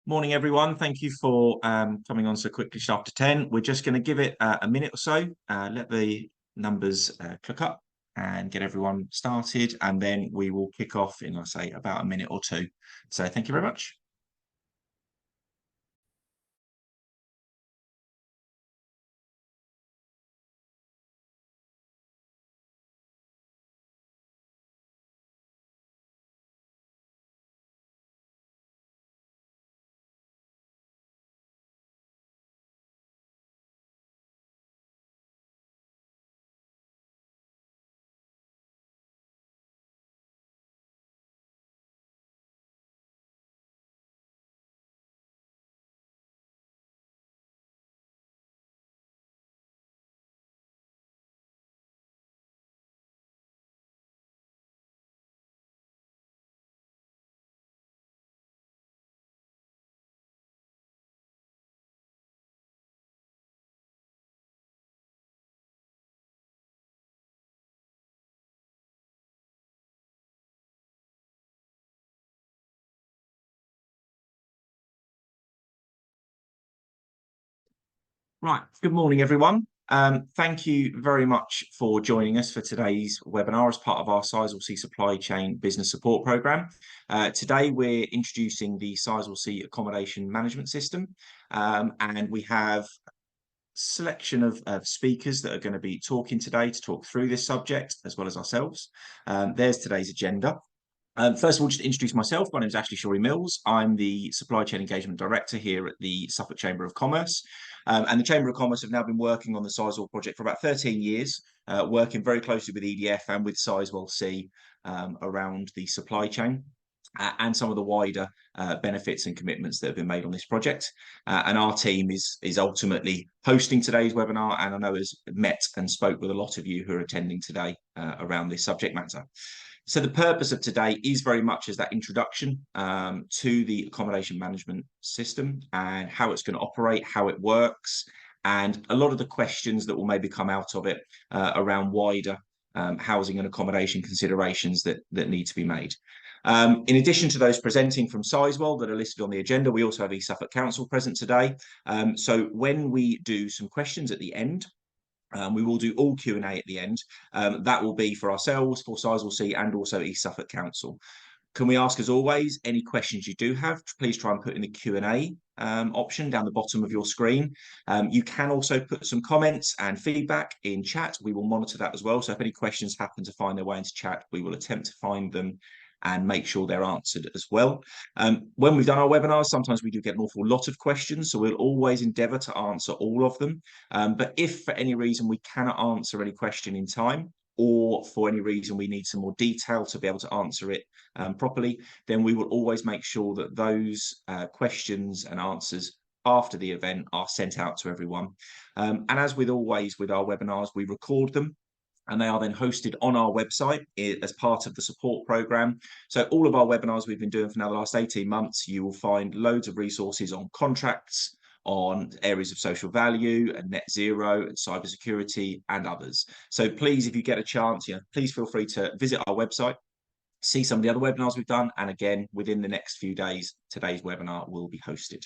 Morning, everyone. Thank you for coming on so quickly just after 10. We're just going to give it a minute or so, let the numbers click up and get everyone started, and then we will kick off in, I say, about a minute or two. So thank you very much. Right. Good morning, everyone. Thank you very much for joining us for today's webinar as part of our Sizewell C Supply Chain Business Support Programme. Today, we're introducing the Sizewell C Accommodation Management System, and we have a selection of speakers that are going to be talking today to talk through this subject, as well as ourselves. There's today's agenda. First of all, just to introduce myself, my name is Ashley Shorey-Mills. I'm the Supply Chain Engagement Director here at the Suffolk Chamber of Commerce. And the Chamber of Commerce have now been working on the Sizewell project for about 13 years, working very closely with EDF and with Sizewell C around the supply chain and some of the wider benefits and commitments that have been made on this project. And our team is ultimately hosting today's webinar, and I know has met and spoke with a lot of you who are attending today around this subject matter. So the purpose of today is very much as that introduction to the accommodation management system and how it's going to operate, how it works, and a lot of the questions that will maybe come out of it around wider housing and accommodation considerations that need to be made. In addition to those presenting from Sizewell that are listed on the agenda, we also have East Suffolk Council present today. So when we do some questions at the end, we will do all Q&A at the end. That will be for ourselves, for Sizewell C, and also East Suffolk Council. Can we ask, as always, any questions you do have, please try and put in the Q&A option down the bottom of your screen. You can also put some comments and feedback in chat. We will monitor that as well. So if any questions happen to find their way into chat, we will attempt to find them and make sure they're answered as well. When we've done our webinars, sometimes we do get an awful lot of questions, so we'll always endeavour to answer all of them. But if for any reason we cannot answer any question in time, or for any reason we need some more detail to be able to answer it properly, then we will always make sure that those questions and answers after the event are sent out to everyone. And as with always with our webinars, we record them, and they are then hosted on our website as part of the support program. So all of our webinars we've been doing for now the last 18 months, you will find loads of resources on contracts, on areas of social value and net zero and cybersecurity and others. So please, if you get a chance, please feel free to visit our website, see some of the other webinars we've done. And again, within the next few days, today's webinar will be hosted.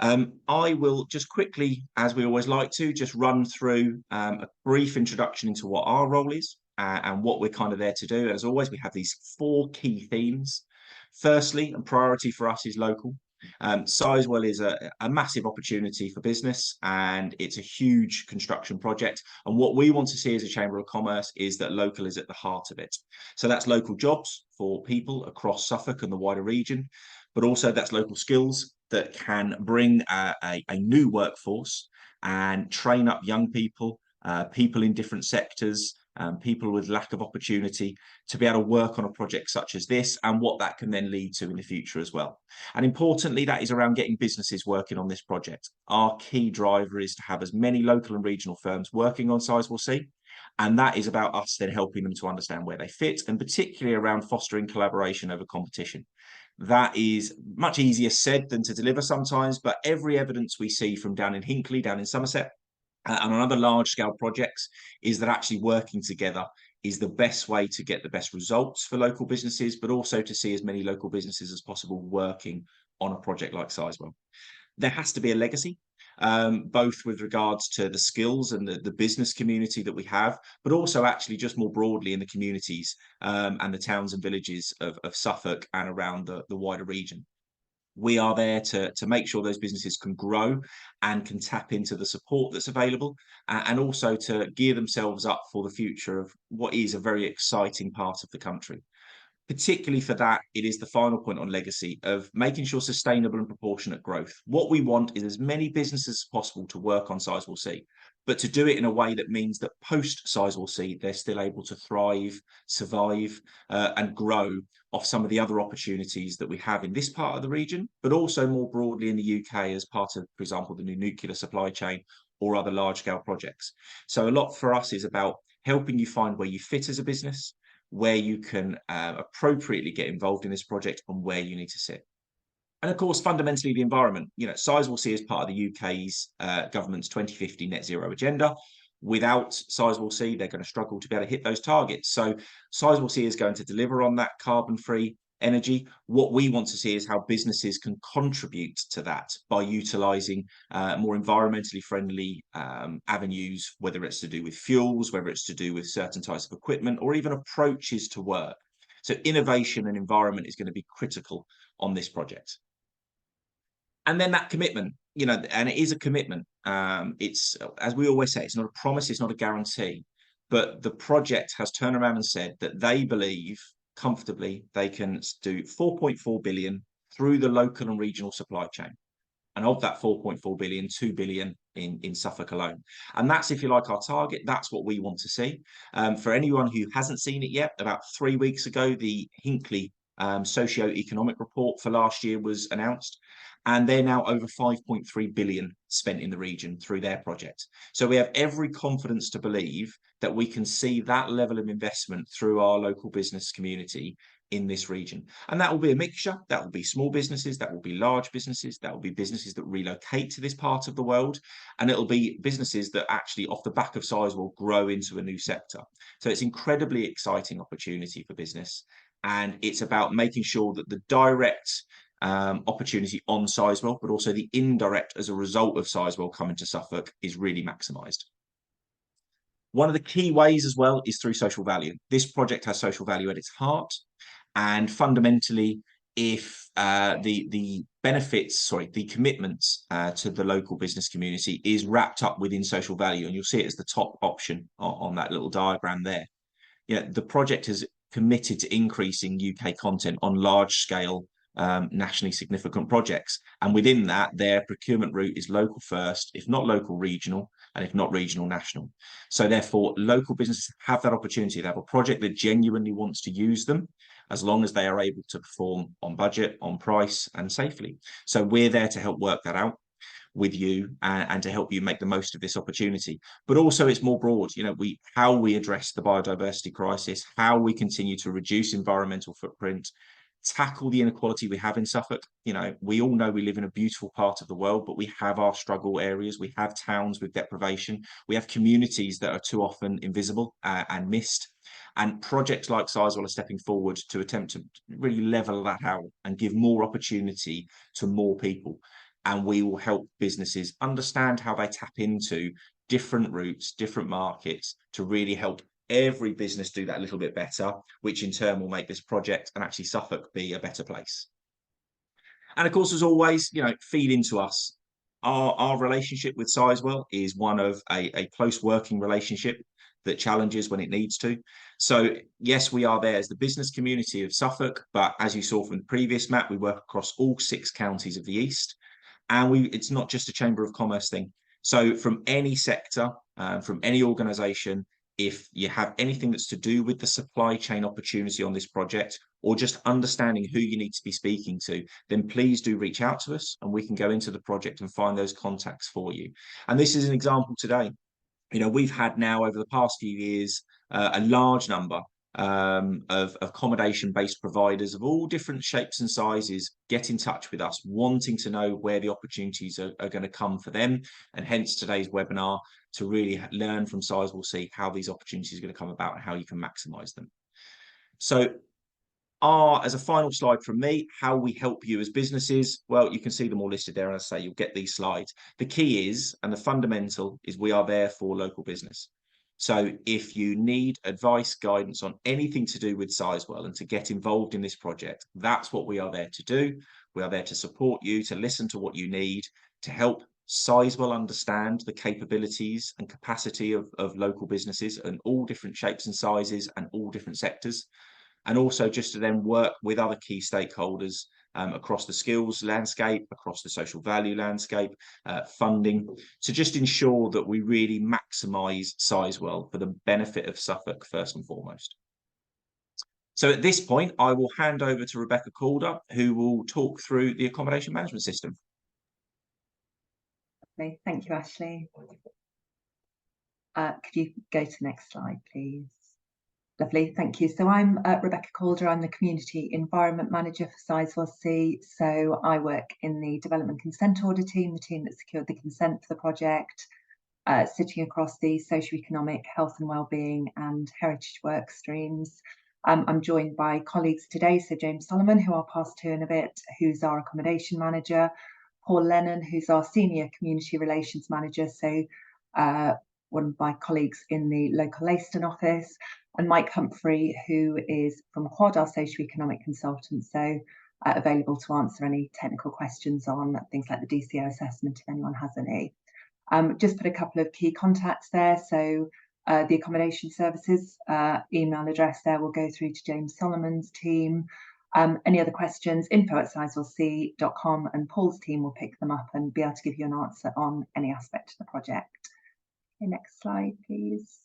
I will just quickly, as we always like to, just run through a brief introduction into what our role is and what we're kind of there to do. As always, we have these 4 key themes. Firstly, and priority for us is local. Sizewell is a massive opportunity for business, and it's a huge construction project. And what we want to see as a Chamber of Commerce is that local is at the heart of it. So that's local jobs for people across Suffolk and the wider region, but also that's local skills that can bring a new workforce and train up young people, people in different sectors, people with lack of opportunity to be able to work on a project such as this, and what that can then lead to in the future as well. And importantly, that is around getting businesses working on this project. Our key driver is to have as many local and regional firms working on Sizewell C, and that is about us then helping them to understand where they fit, and particularly around fostering collaboration over competition. That is much easier said than to deliver sometimes, but every evidence we see from down in Hinckley, down in Somerset, and on other large-scale projects is that actually working together is the best way to get the best results for local businesses, but also to see as many local businesses as possible working on a project like Sizewell. There has to be a legacy, both with regards to the skills and the business community that we have, but also actually just more broadly in the communities and the towns and villages of Suffolk and around the wider region. We are there to make sure those businesses can grow and can tap into the support that's available, and also to gear themselves up for the future of what is a very exciting part of the country. Particularly for that, it is the final point on legacy of making sure sustainable and proportionate growth. What we want is as many businesses as possible to work on Sizewell C, but to do it in a way that means that post Sizewell C, they're still able to thrive, survive, and grow off some of the other opportunities that we have in this part of the region, but also more broadly in the UK as part of, for example, the new nuclear supply chain or other large scale projects. So a lot for us is about helping you find where you fit as a business, where you can appropriately get involved in this project, and where you need to sit. And of course, fundamentally, the environment. Sizewell C is part of the UK's government's 2050 net zero agenda. Without Sizewell C, they're going to struggle to be able to hit those targets. So Sizewell C is going to deliver on that carbon-free energy. What we want to see is how businesses can contribute to that by utilising more environmentally friendly avenues, whether it's to do with fuels, whether it's to do with certain types of equipment, or even approaches to work. So innovation and environment is going to be critical on this project. And then that commitment, and it is a commitment. It's, as we always say, it's not a promise, it's not a guarantee. But the project has turned around and said that they believe comfortably they can do 4.4 billion through the local and regional supply chain. And of that 4.4 billion, 2 billion in Suffolk alone. And that's, if you like, our target. That's what we want to see. For anyone who hasn't seen it yet, about 3 weeks ago, the Hinckley socio-economic report for last year was announced, and they're now over 5.3 billion spent in the region through their project. So we have every confidence to believe that we can see that level of investment through our local business community in this region. And that will be a mixture. That will be small businesses, that will be large businesses, that will be businesses that relocate to this part of the world, and it'll be businesses that actually off the back of size will grow into a new sector. So it's incredibly exciting opportunity for business, and it's about making sure that the direct opportunity on Sizewell, but also the indirect as a result of Sizewell coming to Suffolk, is really maximised. One of the key ways as well is through social value. This project has social value at its heart, and fundamentally, if the commitments to the local business community is wrapped up within social value, and you'll see it as the top option on that little diagram there. The project has committed to increasing UK content on large scale nationally significant projects, and within that their procurement route is local first, if not local regional, and if not regional national. So therefore local businesses have that opportunity to have a project that genuinely wants to use them, as long as they are able to perform on budget, on price, and safely. So we're there to help work that out with you and to help you make the most of this opportunity. But also it's more broad, how we address the biodiversity crisis, how we continue to reduce environmental footprint, tackle the inequality we have in Suffolk. We all know we live in a beautiful part of the world, but we have our struggle areas. We have towns with deprivation. We have communities that are too often invisible and missed. And projects like Sizewell are stepping forward to attempt to really level that out and give more opportunity to more people. And we will help businesses understand how they tap into different routes, different markets, to really help every business do that a little bit better, which in turn will make this project and actually Suffolk be a better place. And of course, as always, feed into us. Our relationship with Sizewell is one of a close working relationship that challenges when it needs to. So yes, we are there as the business community of Suffolk, but as you saw from the previous map, we work across all 6 counties of the East, and it's not just a Chamber of Commerce thing. So from any sector, from any organisation, if you have anything that's to do with the supply chain opportunity on this project, or just understanding who you need to be speaking to, then please do reach out to us and we can go into the project and find those contacts for you. And this is an example today. We've had now over the past few years a large number of accommodation-based providers of all different shapes and sizes get in touch with us, wanting to know where the opportunities are going to come for them, and hence today's webinar to really learn from Sizewell C how these opportunities are going to come about and how you can maximise them. So, as a final slide from me, how we help you as businesses, well, you can see them all listed there, and as I say, you'll get these slides. The key is, and the fundamental is, we are there for local business. So if you need advice, guidance on anything to do with Sizewell and to get involved in this project, that's what we are there to do. We are there to support you, to listen to what you need, to help Sizewell understand the capabilities and capacity of local businesses in all different shapes and sizes and all different sectors. And also just to then work with other key stakeholders across the skills landscape, across the social value landscape, funding, to just ensure that we really maximise Sizewell for the benefit of Suffolk first and foremost. So at this point, I will hand over to Rebecca Calder, who will talk through the accommodation management system. Okay, thank you, Ashley. Could you go to the next slide, please? Lovely, thank you. So I'm Rebecca Calder. I'm the Community Environment Manager for Sizewell C. So I work in the Development Consent Order team, the team that secured the consent for the project, sitting across the socioeconomic, health and wellbeing and heritage work streams. I'm joined by colleagues today, so James Solomon, who I'll pass to in a bit, who's our Accommodation Manager, Paul Lennon, who's our Senior Community Relations Manager, so one of my colleagues in the local Leiston office, and Mike Humphrey, who is from Quad, our socioeconomic consultant, so available to answer any technical questions on things like the DCO assessment if anyone has any. Just put a couple of key contacts there. So the accommodation services email address there will go through to James Solomon's team. Any other questions, info@sizewellc.com, and Paul's team will pick them up and be able to give you an answer on any aspect of the project. Okay, next slide, please.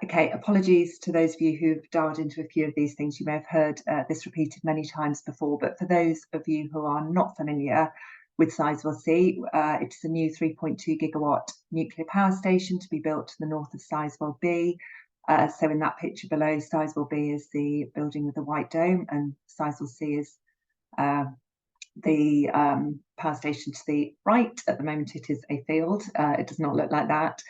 Okay, apologies to those of you who've dialed into a few of these things. You may have heard this repeated many times before, but for those of you who are not familiar with Sizewell C, it's a new 3.2 gigawatt nuclear power station to be built to the north of Sizewell B. So in that picture below, Sizewell B is the building with the white dome, and Sizewell C is the power station to the right. At the moment it is a field. It does not look like that.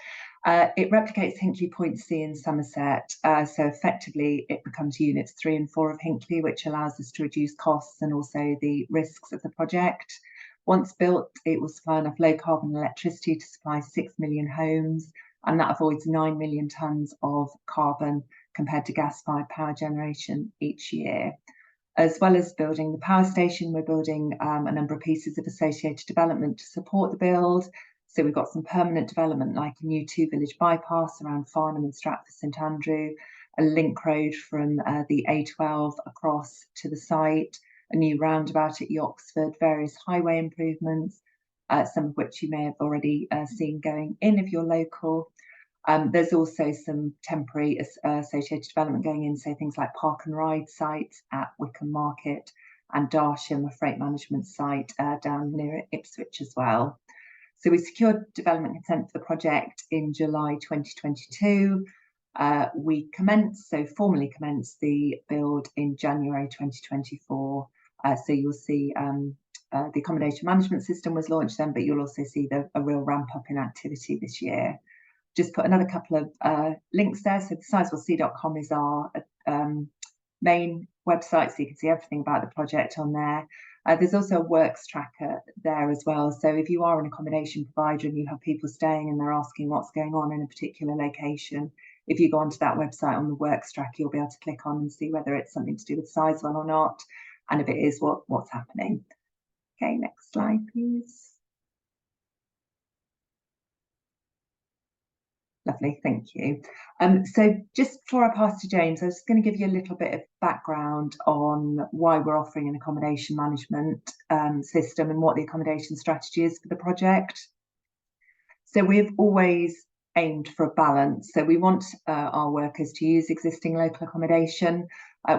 It replicates Hinkley Point C in Somerset, so effectively it becomes units 3 and 4 of Hinkley, which allows us to reduce costs and also the risks of the project. Once built, it will supply enough low carbon electricity to supply 6 million homes, and that avoids 9 million tonnes of carbon compared to gas-fired power generation each year. As well as building the power station, we're building a number of pieces of associated development to support the build. So we've got some permanent development like a new 2-village bypass around Farnham and Stratford St Andrew, a link road from the A12 across to the site, a new roundabout at Yoxford, various highway improvements, some of which you may have already seen going in if you're local. There's also some temporary associated development going in, so things like park and ride sites at Wickham Market and Darsham, a freight management site down near Ipswich as well. So we secured development consent for the project in July 2022. We formally commenced the build in January 2024. So you'll see the accommodation management system was launched then, but you'll also see a real ramp up in activity this year. Just put another couple of links there. So sizewellc.com is our main website, so you can see everything about the project on there. There's also a works tracker there as well. So if you are an accommodation provider and you have people staying and they're asking what's going on in a particular location, if you go onto that website on the works tracker, you'll be able to click on and see whether it's something to do with Sizewell or not, and if it is, what's happening. Okay, next slide, please. Lovely, thank you. So just before I pass to James, I was going to give you a little bit of background on why we're offering an accommodation management system and what the accommodation strategy is for the project. So we've always aimed for a balance. So we want our workers to use existing local accommodation.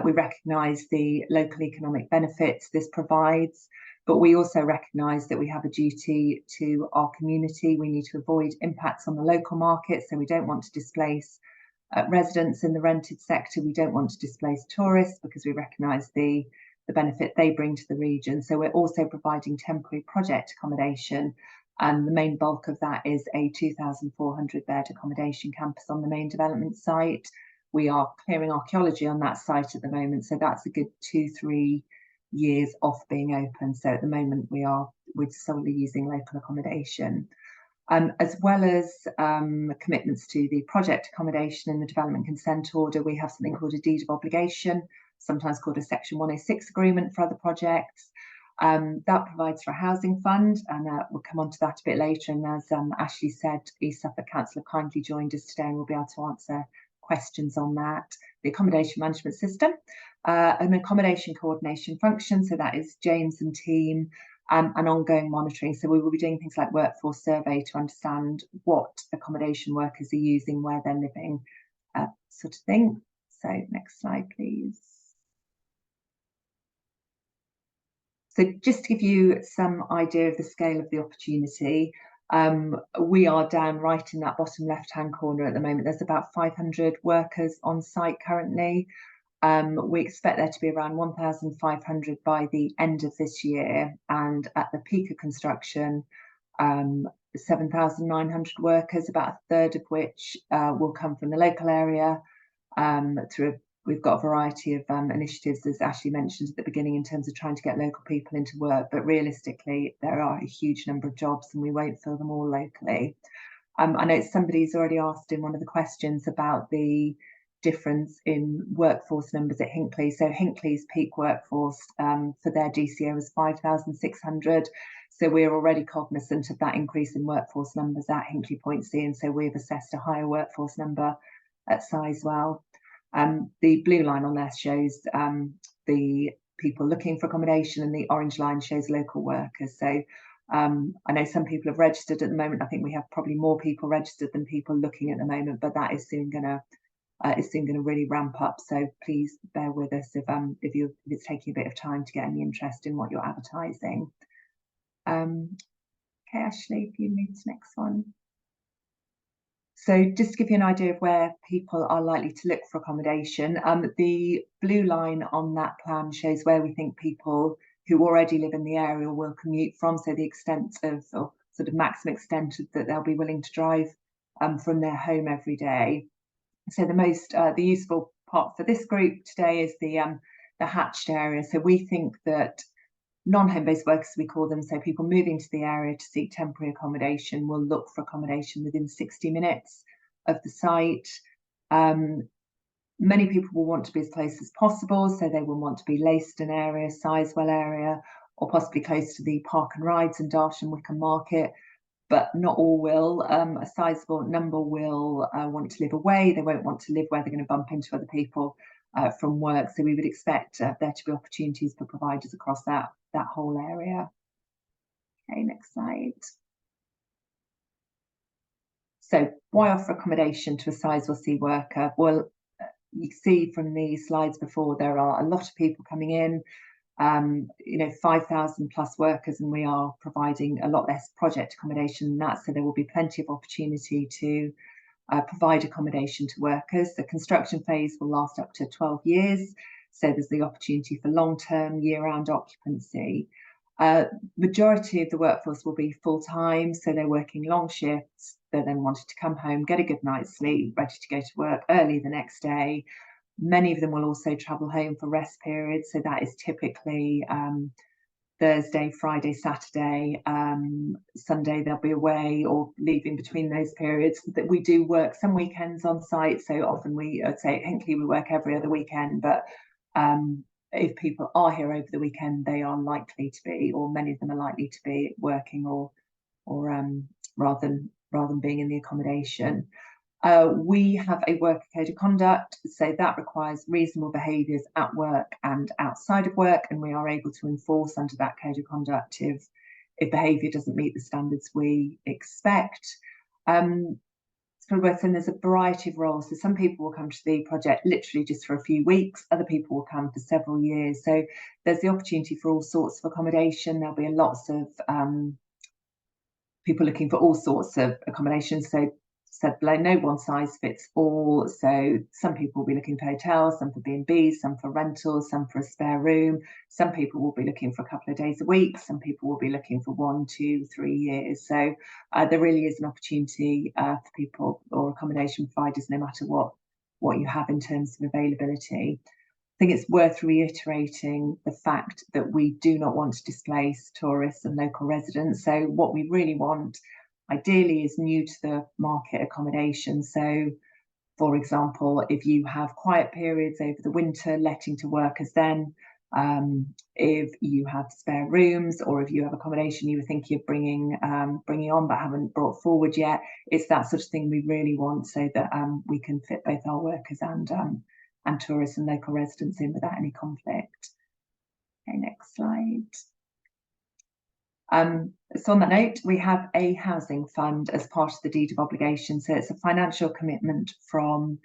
We recognise the local economic benefits this provides, but we also recognise that we have a duty to our community. We need to avoid impacts on the local market, so we don't want to displace residents in the rented sector. We don't want to displace tourists because we recognise the benefit they bring to the region. So we're also providing temporary project accommodation, and the main bulk of that is a 2,400 bed accommodation campus on the main development site. We are clearing archaeology on that site at the moment, so that's a good 2-3 years off being open. So at the moment we're solely using local accommodation. As well as commitments to the project accommodation and the development consent order, we have something called a deed of obligation, sometimes called a Section 106 agreement for other projects. That provides for a housing fund, and we'll come on to that a bit later. And as Ashley said, East Suffolk Council have kindly joined us today and we'll be able to answer questions on that. The accommodation management system, an accommodation coordination function, so that is James and team, and ongoing monitoring. So we will be doing things like workforce survey to understand what accommodation workers are using, where they're living, sort of thing. So next slide, please. So just to give you some idea of the scale of the opportunity, we are down right in that bottom left-hand corner at the moment. There's about 500 workers on site currently. We expect there to be around 1,500 by the end of this year, and at the peak of construction, 7,900 workers, about a third of which will come from the local area. We've got a variety of initiatives, as Ashley mentioned at the beginning, in terms of trying to get local people into work, but realistically there are a huge number of jobs and we won't fill them all locally. I know somebody's already asked in one of the questions about the difference in workforce numbers at Hinckley. So Hinckley's peak workforce for their DCO was 5,600. So we're already cognizant of that increase in workforce numbers at Hinckley Point C, and so we've assessed a higher workforce number at Sizewell. The blue line on there shows the people looking for accommodation, and the orange line shows local workers. So I know some people have registered at the moment. I think we have probably more people registered than people looking at the moment, but that is soon going to really ramp up. So please bear with us if it's taking a bit of time to get any interest in what you're advertising. Okay, Ashley, if you move to the next one. So just to give you an idea of where people are likely to look for accommodation, the blue line on that plan shows where we think people who already live in the area will commute from, so the extent of, or sort of maximum extent that they'll be willing to drive from their home every day. So the useful part for this group today is the hatched area. So we think that non-home-based workers, we call them, so people moving to the area to seek temporary accommodation, will look for accommodation within 60 minutes of the site. Many people will want to be as close as possible, so they will want to be Leiston area, Sizewell area, or possibly close to the Park and Rides and Darsh and Wickham Market, but not all will. A sizable number will want to live away. They won't want to live where they're going to bump into other people from work. So we would expect there to be opportunities for providers across that whole area. Okay, next slide. So why offer accommodation to a Sizewell C worker? Well, you can see from the slides before, there are a lot of people coming in, 5,000 plus workers, and we are providing a lot less project accommodation than that. So there will be plenty of opportunity to provide accommodation to workers. The construction phase will last up to 12 years. So there's the opportunity for long-term year-round occupancy. Majority of the workforce will be full-time, so they're working long shifts. They then wanted to come home, get a good night's sleep, ready to go to work early the next day. Many of them will also travel home for rest periods. So that is typically Thursday, Friday, Saturday, Sunday they'll be away or leaving between those periods. That we do work some weekends on site. So often I'd say at Hinckley we work every other weekend, but if people are here over the weekend, they are likely to be, or many of them are likely to be working or rather than being in the accommodation. We have a worker code of conduct, so that requires reasonable behaviours at work and outside of work, and we are able to enforce under that code of conduct if behaviour doesn't meet the standards we expect. So there's a variety of roles. So some people will come to the project literally just for a few weeks, other people will come for several years. So there's the opportunity for all sorts of accommodation. There'll be lots of people looking for all sorts of accommodation. So said below, no one size fits all. So some people will be looking for hotels, some for B+Bs, some for rentals, some for a spare room. Some people will be looking for a couple of days a week. Some people will be looking for 1, 2, 3 years. So there really is an opportunity for people or accommodation providers, no matter what you have in terms of availability. I think it's worth reiterating the fact that we do not want to displace tourists and local residents. So what we really want, ideally, is new to the market accommodation. So, for example, if you have quiet periods over the winter, letting to workers then, if you have spare rooms, or if you have accommodation you were thinking of bringing on but haven't brought forward yet, it's that sort of thing we really want, so that we can fit both our workers and tourists and local residents in without any conflict. Okay, next slide. So on that note, we have a housing fund as part of the deed of obligation. So it's a financial commitment from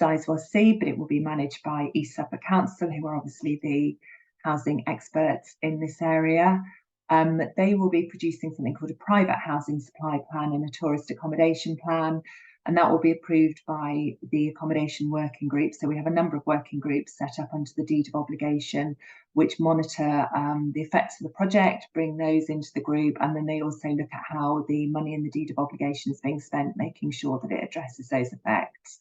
Sizewell C, but it will be managed by East Suffolk Council, who are obviously the housing experts in this area. They will be producing something called a private housing supply plan and a tourist accommodation plan, and that will be approved by the accommodation working group. So we have a number of working groups set up under the deed of obligation, which monitor the effects of the project, bring those into the group, and then they also look at how the money in the deed of obligation is being spent, making sure that it addresses those effects.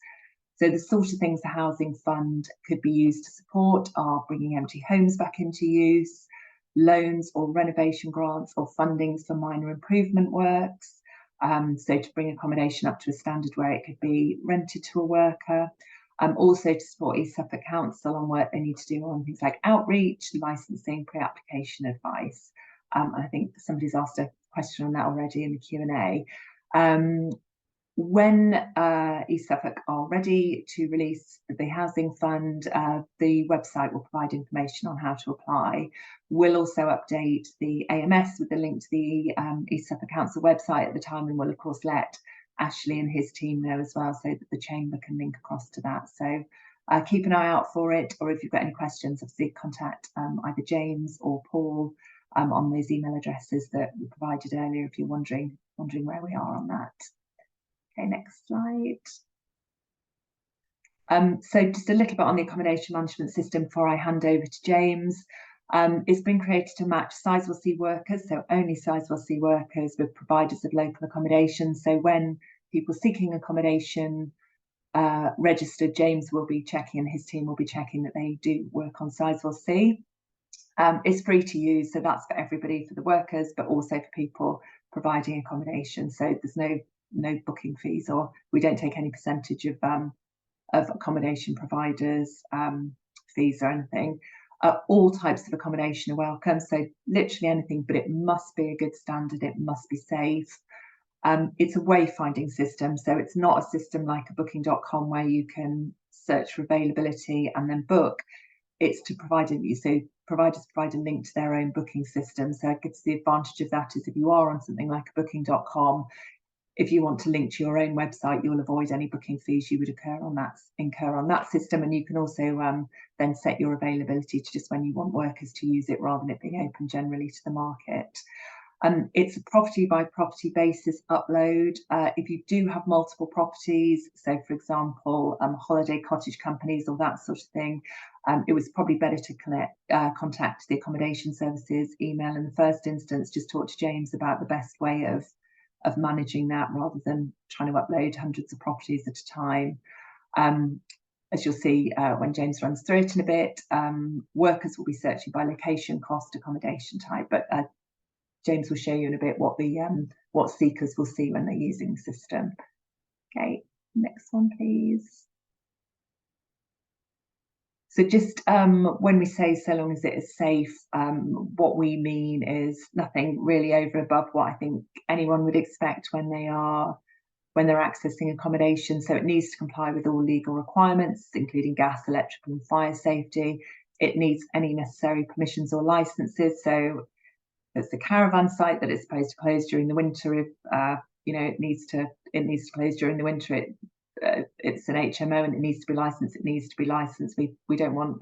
So the sort of things the housing fund could be used to support are bringing empty homes back into use, loans or renovation grants or fundings for minor improvement works. So to bring accommodation up to a standard where it could be rented to a worker. Also to support East Suffolk Council on work they need to do on things like outreach, licensing, pre-application advice. I think somebody's asked a question on that already in the Q&A. When East Suffolk are ready to release the housing fund, the website will provide information on how to apply. We'll also update the AMS with the link to the East Suffolk Council website at the time, and we'll of course let Ashley and his team know as well, so that the chamber can link across to that. So keep an eye out for it, or if you've got any questions, obviously contact either James or Paul on those email addresses that we provided earlier if you're wondering where we are on that. Okay, next slide. So just a little bit on the accommodation management system before I hand over to James. It's been created to match Sizewell C workers, so only Sizewell C workers, with providers of local accommodation. So when people seeking accommodation registered, James will be checking and his team will be checking that they do work on Sizewell C. It's free to use, so that's for everybody, for the workers, but also for people providing accommodation. So there's no booking fees, or we don't take any percentage of accommodation providers fees or anything. All types of accommodation are welcome, so literally anything, but it must be a good standard, it must be safe. It's a wayfinding system, so it's not a system like a booking.com where you can search for availability and then book. It's to provide so providers provide a link to their own booking system. So I guess the advantage of that is if you are on something like a booking.com, if you want to link to your own website, you'll avoid any booking fees you would incur on that system, and you can also then set your availability to just when you want workers to use it, rather than it being open generally to the market. It's a property by property basis upload. If you do have multiple properties, so for example, holiday cottage companies or that sort of thing, it was probably better to contact the accommodation services email in the first instance. Just talk to James about the best way of managing that, rather than trying to upload hundreds of properties at a time. As you'll see when James runs through it in a bit, workers will be searching by location, cost, accommodation type, but James will show you in a bit what seekers will see when they're using the system. Okay, next one, please. So just when we say so long as it is safe, what we mean is nothing really over and above what I think anyone would expect when they're accessing accommodation. So it needs to comply with all legal requirements, including gas, electrical and fire safety. It needs any necessary permissions or licenses. So it's the caravan site that is supposed to close during the winter. If it needs to close during the winter, it's an HMO and it needs to be licensed. It needs to be licensed. We don't want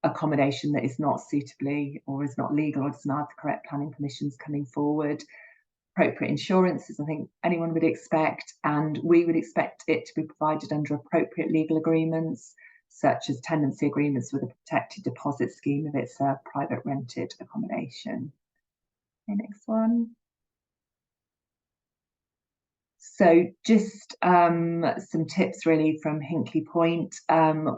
accommodation that is not suitably or is not legal or doesn't have the correct planning permissions coming forward. appropriate insurance, as I think anyone would expect, and we would expect it to be provided under appropriate legal agreements, such as tenancy agreements with a protected deposit scheme if it's a private rented accommodation. Okay, next one. So just some tips really from Hinkley Point.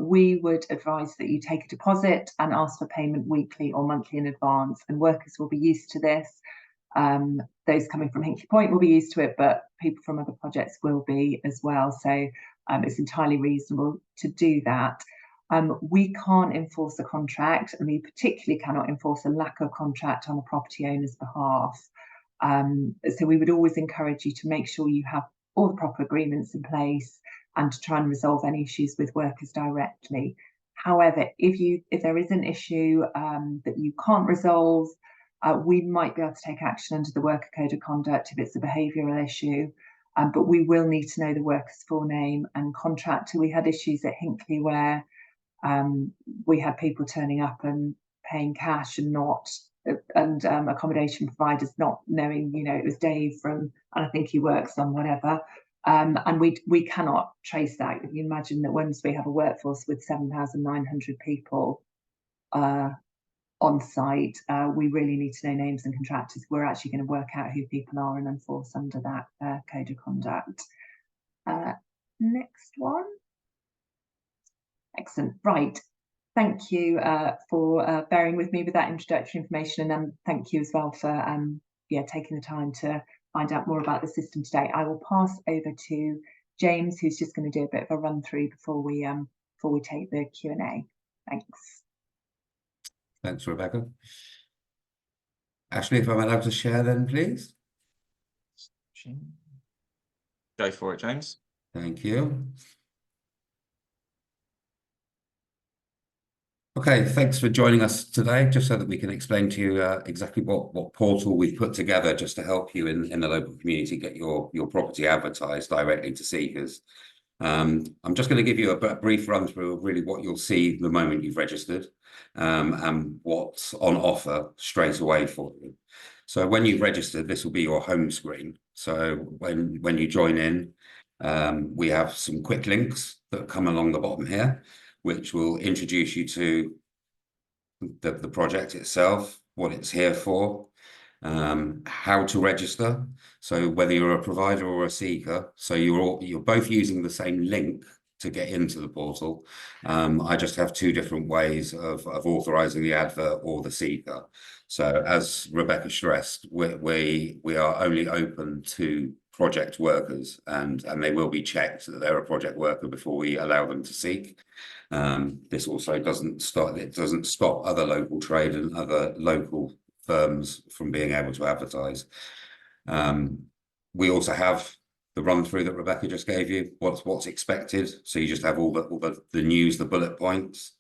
We would advise that you take a deposit and ask for payment weekly or monthly in advance, and workers will be used to this. Those coming from Hinkley Point will be used to it, but people from other projects will be as well. So it's entirely reasonable to do that. We can't enforce a contract, and we particularly cannot enforce a lack of contract on a property owner's behalf. So we would always encourage you to make sure you have all the proper agreements in place and to try and resolve any issues with workers directly. However, if there is an issue that you can't resolve, we might be able to take action under the Worker Code of Conduct if it's a behavioural issue, but we will need to know the worker's full name and contractor. We had issues at Hinkley where we had people turning up and paying cash and accommodation providers not knowing, it was Dave from, and I think he works on whatever. And we cannot trace that. You imagine that once we have a workforce with 7,900 people on site, we really need to know names and contractors. We're actually going to work out who people are and enforce under that code of conduct. Next one. Excellent. Right. Thank you for bearing with me with that introductory information, and thank you as well for taking the time to find out more about the system today. I will pass over to James, who's just going to do a bit of a run through before we take the Q&A. Thanks. Thanks, Rebecca. Ashley, if I'm allowed to share then, please. Go for it, James. Thank you. Okay, thanks for joining us today, just so that we can explain to you exactly what portal we've put together just to help you in the local community get your property advertised directly to seekers. I'm just going to give you a brief run through of really what you'll see the moment you've registered and what's on offer straight away for you. So when you've registered, this will be your home screen. So when you join in, we have some quick links that come along the bottom here, which will introduce you to the project itself, what it's here for, how to register. So whether you're a provider or a seeker, so you're both using the same link to get into the portal. I just have two different ways of authorizing the advert or the seeker. So as Rebecca stressed, we are only open to project workers, and they will be checked that they're a project worker before we allow them to seek. This also doesn't stop other local trade and other local firms from being able to advertise. We also have the run through that Rebecca just gave you, what's expected. So you just have all the news, the bullet points.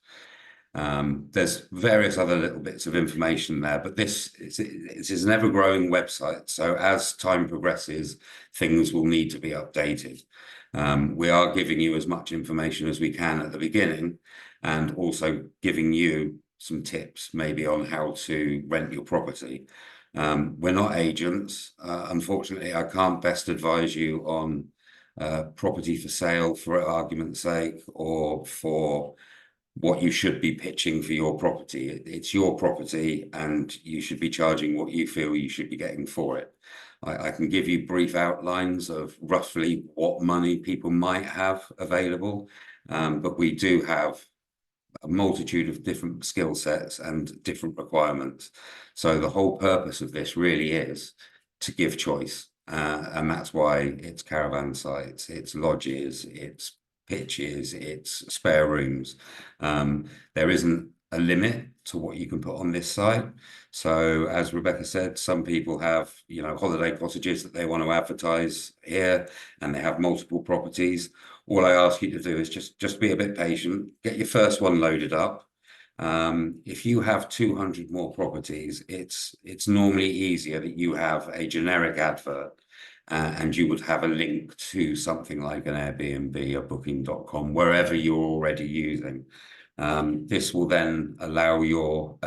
There's various other little bits of information there, but this is an ever-growing website. So as time progresses, things will need to be updated. We are giving you as much information as we can at the beginning, and also giving you some tips maybe on how to rent your property. We're not agents. Unfortunately, I can't best advise you on property for sale, for argument's sake, or for what you should be pitching for your property. It's your property, and you should be charging what you feel you should be getting for it. I can give you brief outlines of roughly what money people might have available, but we do have a multitude of different skill sets and different requirements. So the whole purpose of this really is to give choice, and that's why it's caravan sites, it's lodges, it's pitches, it's spare rooms. There isn't a limit to what you can put on this site. So as Rebecca said, some people have, holiday cottages that they want to advertise here, and they have multiple properties. All I ask you to do is just be a bit patient, get your first one loaded up. If you have 200 more properties, it's normally easier that you have a generic advert, and you would have a link to something like an Airbnb, a booking.com, wherever you're already using. This will then allow your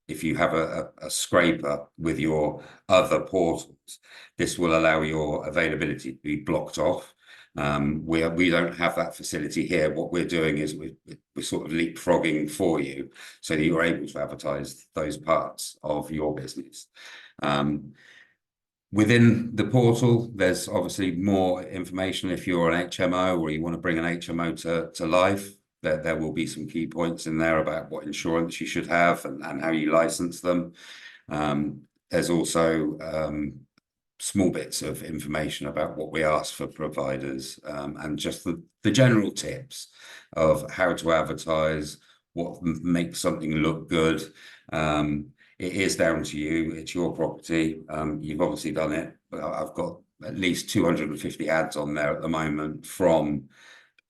if you have a scraper with your other portals, this will allow your availability to be blocked off. We don't have that facility here. What we're doing is we're sort of leapfrogging for you so that you're able to advertise those parts of your business. Within the portal, there's obviously more information if you're an HMO or you want to bring an HMO to life. There will be some key points in there about what insurance you should have and how you license them. There's also small bits of information about what we ask for providers, and just the general tips of how to advertise, what makes something look good. It is down to you. It's your property. You've obviously done it, but I've got at least 250 ads on there at the moment from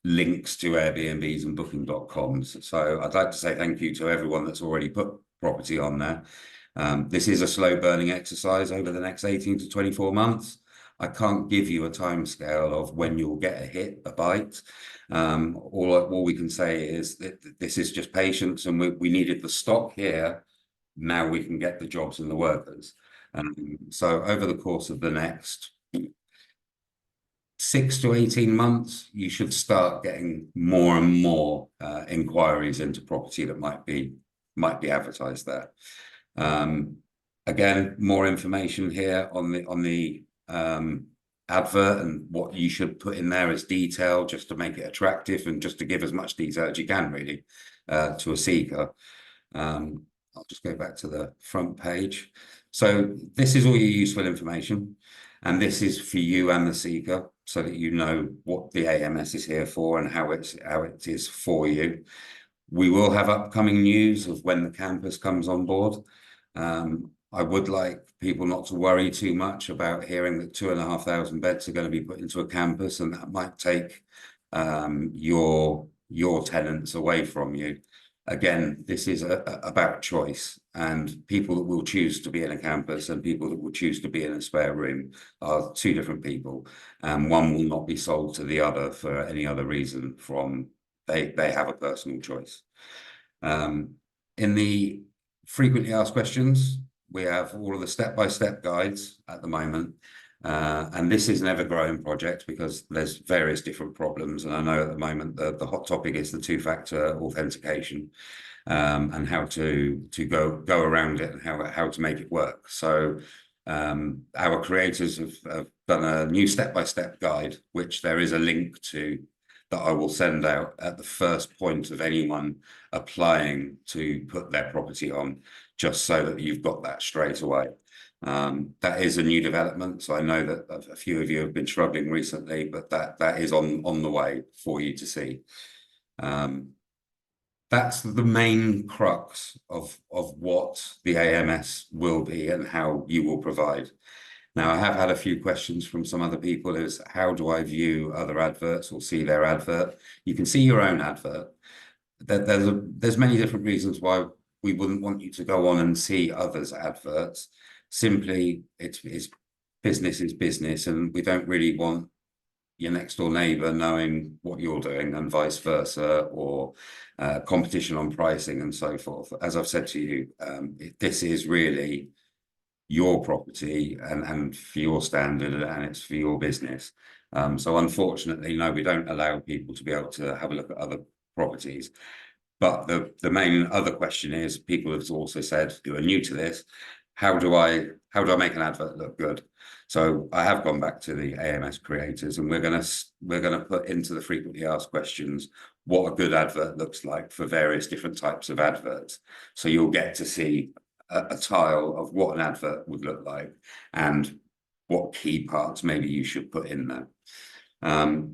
links to Airbnbs and booking.coms. So I'd like to say thank you to everyone that's already put property on there. This is a slow burning exercise over the next 18 to 24 months. I can't give you a timescale of when you'll get a hit, a bite. All we can say is that this is just patience, and we needed the stock here. Now we can get the jobs and the workers. So over the course of the next 6 to 18 months, you should start getting more and more inquiries into property that might be advertised there. Again, more information here on the advert and what you should put in there as detail, just to make it attractive and just to give as much detail as you can really to a seeker. I'll just go back to the front page. So this is all your useful information, and this is for you and the seeker, so that you know what the AMS is here for and how it is for you. We will have upcoming news of when the campus comes on board. I would like people not to worry too much about hearing that 2,500 beds are going to be put into a campus, and that might take your tenants away from you. Again, this is about choice, and people that will choose to be in a campus and people that will choose to be in a spare room are two different people, and one will not be sold to the other for any other reason from they have a personal choice. In the frequently asked questions, we have all of the step-by-step guides at the moment. And this is an ever-growing project because there's various different problems. And I know at the moment the hot topic is the two-factor authentication, and how to go around it and how to make it work. So our creators have done a new step-by-step guide, which there is a link to that I will send out at the first point of anyone applying to put their property on, just so that you've got that straight away. That is a new development, so I know that a few of you have been struggling recently, but that is on the way for you to see. That's the main crux of what the AMS will be and how you will provide. Now, I have had a few questions from some other people is, how do I view other adverts or see their advert? You can see your own advert. There's many different reasons why we wouldn't want you to go on and see others' adverts. Simply, it's business is business, and we don't really want your next door neighbour knowing what you're doing and vice versa, or competition on pricing and so forth. As I've said to you, this is really your property and for your standard, and it's for your business. So unfortunately, no, we don't allow people to be able to have a look at other properties. But the main other question is, people have also said, who are new to this, how do I make an advert look good? So I have gone back to the AMS creators, and we're gonna put into the frequently asked questions what a good advert looks like for various different types of adverts. So you'll get to see a tile of what an advert would look like and what key parts maybe you should put in there.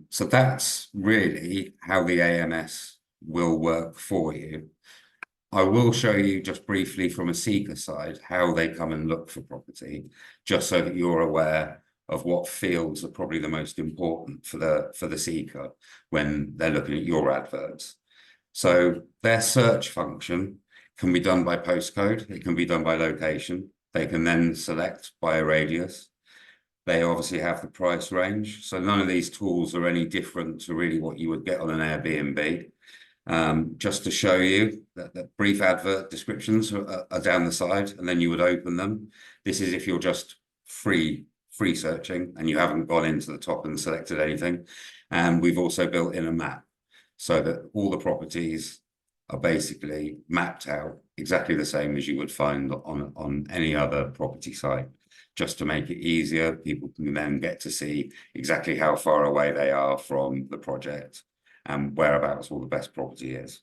So that's really how the AMS will work for you. I will show you just briefly from a seeker side how they come and look for property, just so that you're aware of what fields are probably the most important for the seeker when they're looking at your adverts. So their search function can be done by postcode, it can be done by location. They can then select by a radius. They obviously have the price range. So none of these tools are any different to really what you would get on an Airbnb. just to show you that the brief advert descriptions are down the side, and then you would open them. This is if you're just free searching and you haven't gone into the top and selected anything. And we've also built in a map so that all the properties are basically mapped out exactly the same as you would find on any other property site, just to make it easier. People can then get to see exactly how far away they are from the project and whereabouts all the best property is.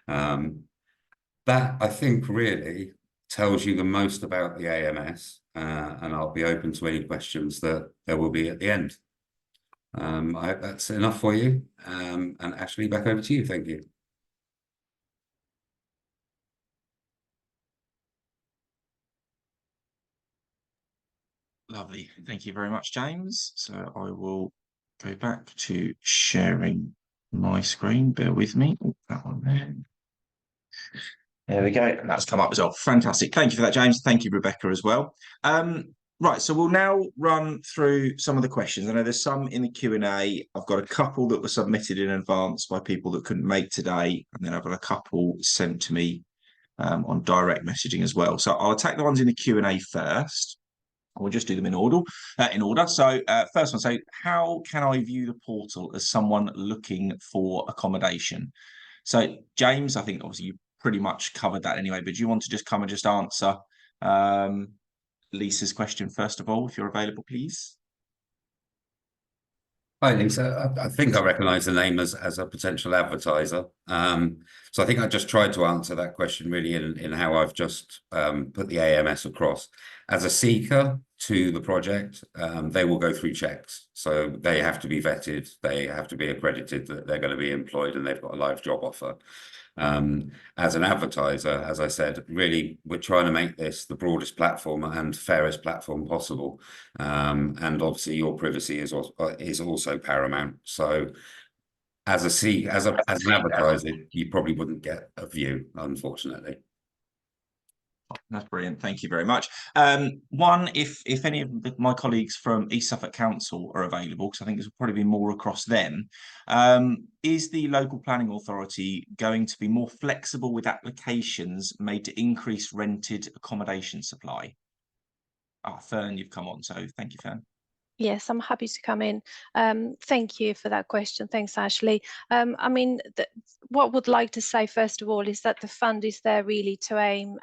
That, I think, really tells you the most about the AMS, and I'll be open to any questions that there will be at the end. I hope that's enough for you. And Ashley, back over to you. Thank you. Lovely. Thank you very much, James. So I will go back to sharing my screen. Bear with me. Oh, that one there. There we go. And that's come up as well. Fantastic. Thank you for that, James. Thank you, Rebecca, as well. Right, so we'll now run through some of the questions. I know there's some in the Q&A. I've got a couple that were submitted in advance by people that couldn't make today, and then I've got a couple sent to me on direct messaging as well. So I'll attack the ones in the Q&A first. We'll just do them in order. So first one, so how can I view the portal as someone looking for accommodation? So James, I think obviously you pretty much covered that anyway, but do you want to just come and just answer Lisa's question first of all, if you're available, please? Hi, Lisa. I think I recognise the name as a potential advertiser. So I think I just tried to answer that question really in how I've just put the AMS across. As a seeker to the project, they will go through checks. So they have to be vetted, they have to be accredited that they're going to be employed and they've got a live job offer. As an advertiser, as I said, really, we're trying to make this the broadest platform and fairest platform possible. And obviously your privacy is also paramount. So as an advertiser, you probably wouldn't get a view, unfortunately. That's brilliant. Thank you very much. One, if any of my colleagues from East Suffolk Council are available, because I think this will probably be more across them, is the local planning authority going to be more flexible with applications made to increase rented accommodation supply? Fern, you've come on, so thank you, Fern. Yes, I'm happy to come in. Thank you for that question. Thanks, Ashley. I mean, what I would like to say, first of all, is that the fund is there really to aim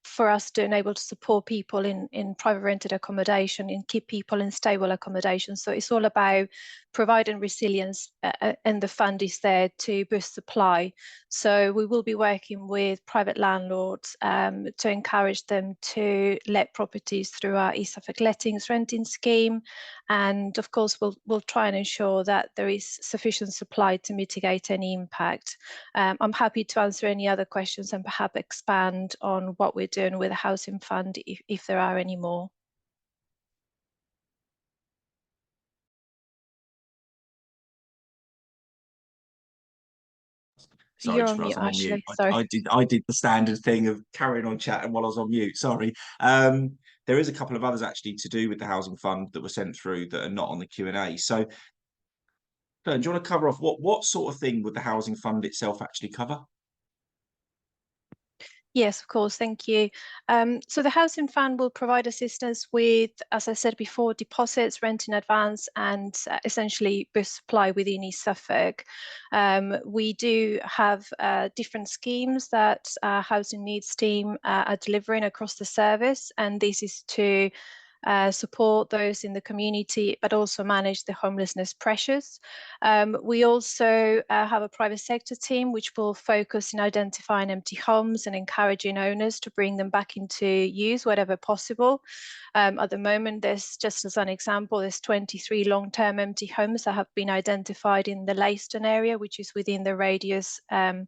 for us to enable to support people in private rented accommodation and keep people in stable accommodation. So it's all about providing resilience, and the fund is there to boost supply. So we will be working with private landlords to encourage them to let properties through our East Suffolk Lettings renting scheme. And of course, we'll try and ensure that there is sufficient supply to mitigate any impact. I'm happy to answer any other questions and perhaps expand on what we're doing with the housing fund if there are any more. Sorry, You're just on mute, on Ashley. mute. Sorry. I did the standard thing of carrying on chatting while I was on mute. Sorry. There is a couple of others actually to do with the housing fund that were sent through that are not on the Q&A. So, Fern, do you want to cover off what sort of thing would the housing fund itself actually cover? Yes, of course. Thank you. So the Housing Fund will provide assistance with, as I said before, deposits, rent in advance, and essentially boost supply within East Suffolk. We do have different schemes that our housing needs team are delivering across the service, and this is to support those in the community, but also manage the homelessness pressures. We also have a private sector team which will focus in identifying empty homes and encouraging owners to bring them back into use wherever possible. At the moment, there's, just as an example, there's 23 long-term empty homes that have been identified in the Leiston area, which is within the radius near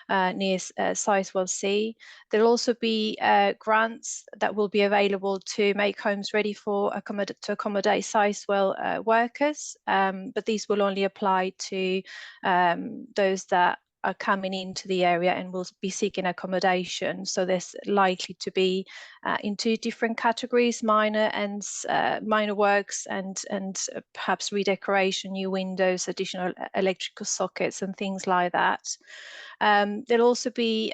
Sizewell C. There'll also be grants that will be available to make homes ready for to accommodate Sizewell workers, but these will only apply to those that are coming into the area and will be seeking accommodation. So there's likely to be in 2 different categories: minor and minor works and perhaps redecoration, new windows, additional electrical sockets and things like that. There'll also be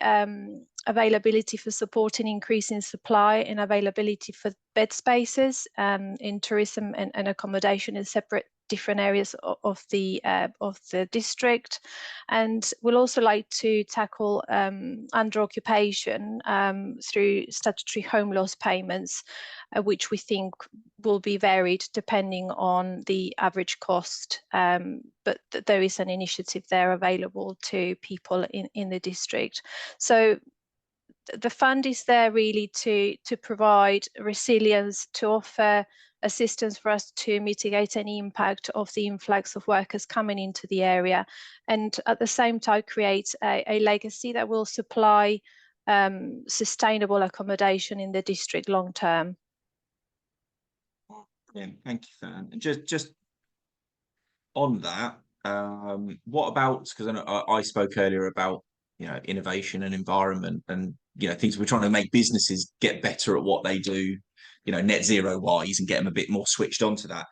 availability for supporting increasing supply and availability for bed spaces in tourism and accommodation in separate different areas of the district. And we'll also like to tackle under occupation through statutory home loss payments, which we think will be varied depending on the average cost, but there is an initiative there available to people in the district. So the fund is there really to provide resilience, to offer assistance for us to mitigate any impact of the influx of workers coming into the area, and at the same time create a legacy that will supply sustainable accommodation in the district long term. Brilliant. Thank you for that. And just on that, what about, because I spoke earlier about, you know, innovation and environment and, you know, things we're trying to make businesses get better at what they do, you know, net zero wise, and get them a bit more switched on to that.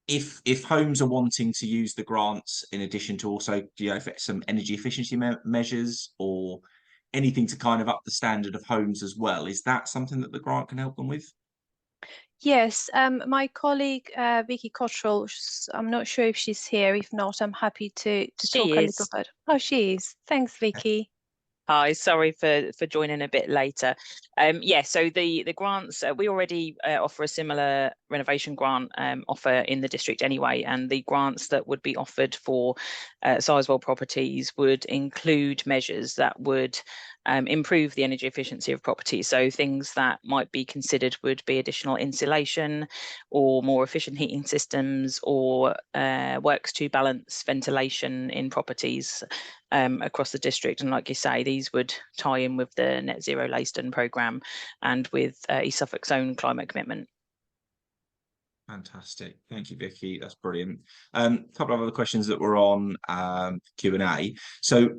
If homes are wanting to use the grants in addition to also, you know, some energy efficiency measures or anything to kind of up the standard of homes as well, is that something that the grant can help them with? Yes, my colleague Vicky Cottrell, I'm not sure if she's here. If not, I'm happy to talk a little bit. Oh, she is. Thanks, Vicky. Hi, sorry for joining a bit later. Yeah, so the grants, we already offer a similar renovation grant offer in the district anyway, and the grants that would be offered for Sizewell properties would include measures that would improve the energy efficiency of properties. So things that might be considered would be additional insulation or more efficient heating systems, or works to balance ventilation in properties across the district. And like you say, these would tie in with the Net Zero Leyston programme and with East Suffolk's own climate commitment. Fantastic. Thank you, Vicky. That's brilliant. A couple of other questions that were on Q&A. So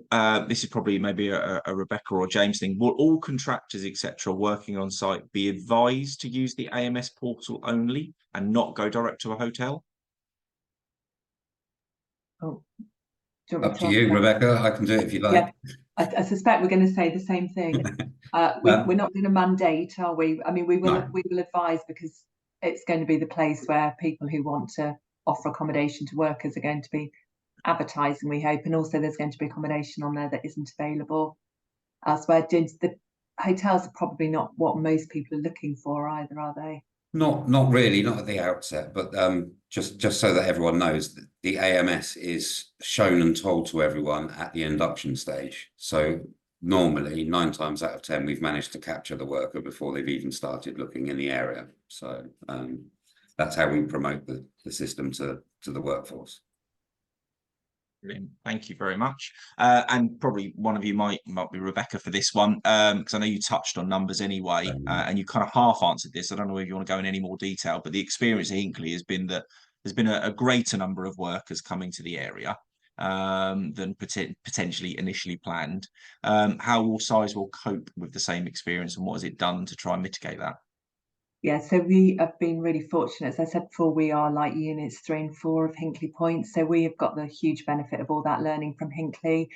this is probably maybe a Rebecca or James thing. Will all contractors, etc., working on site be advised to use the AMS portal only and not go direct to a hotel? Oh, up to you, Rebecca. I can do it if you like. Yeah, I suspect we're going to say the same thing. We're not going to mandate, are we? I mean, we will advise, because it's going to be the place where people who want to offer accommodation to workers are going to be advertising, we hope, and also there's going to be accommodation on there that isn't available elsewhere. The hotels are probably not what most people are looking for either, are they? Not really, not at the outset, but just so that everyone knows, that the AMS is shown and told to everyone at the induction stage. So normally 9 times out of 10 we've managed to capture the worker before they've even started looking in the area. So that's how we promote the system to the workforce. Brilliant. Thank you very much. And probably one of you might be Rebecca for this one, because I know you touched on numbers anyway, and you kind of half answered this. I don't know if you want to go in any more detail, but the experience at Hinckley has been that there's been a greater number of workers coming to the area than potentially initially planned. How will Sizewell cope with the same experience, and what has it done to try and mitigate that? Yeah, so we have been really fortunate. As I said before, we are like units 3 and 4 of Hinckley Point. So we have got the huge benefit of all that learning from Hinckley.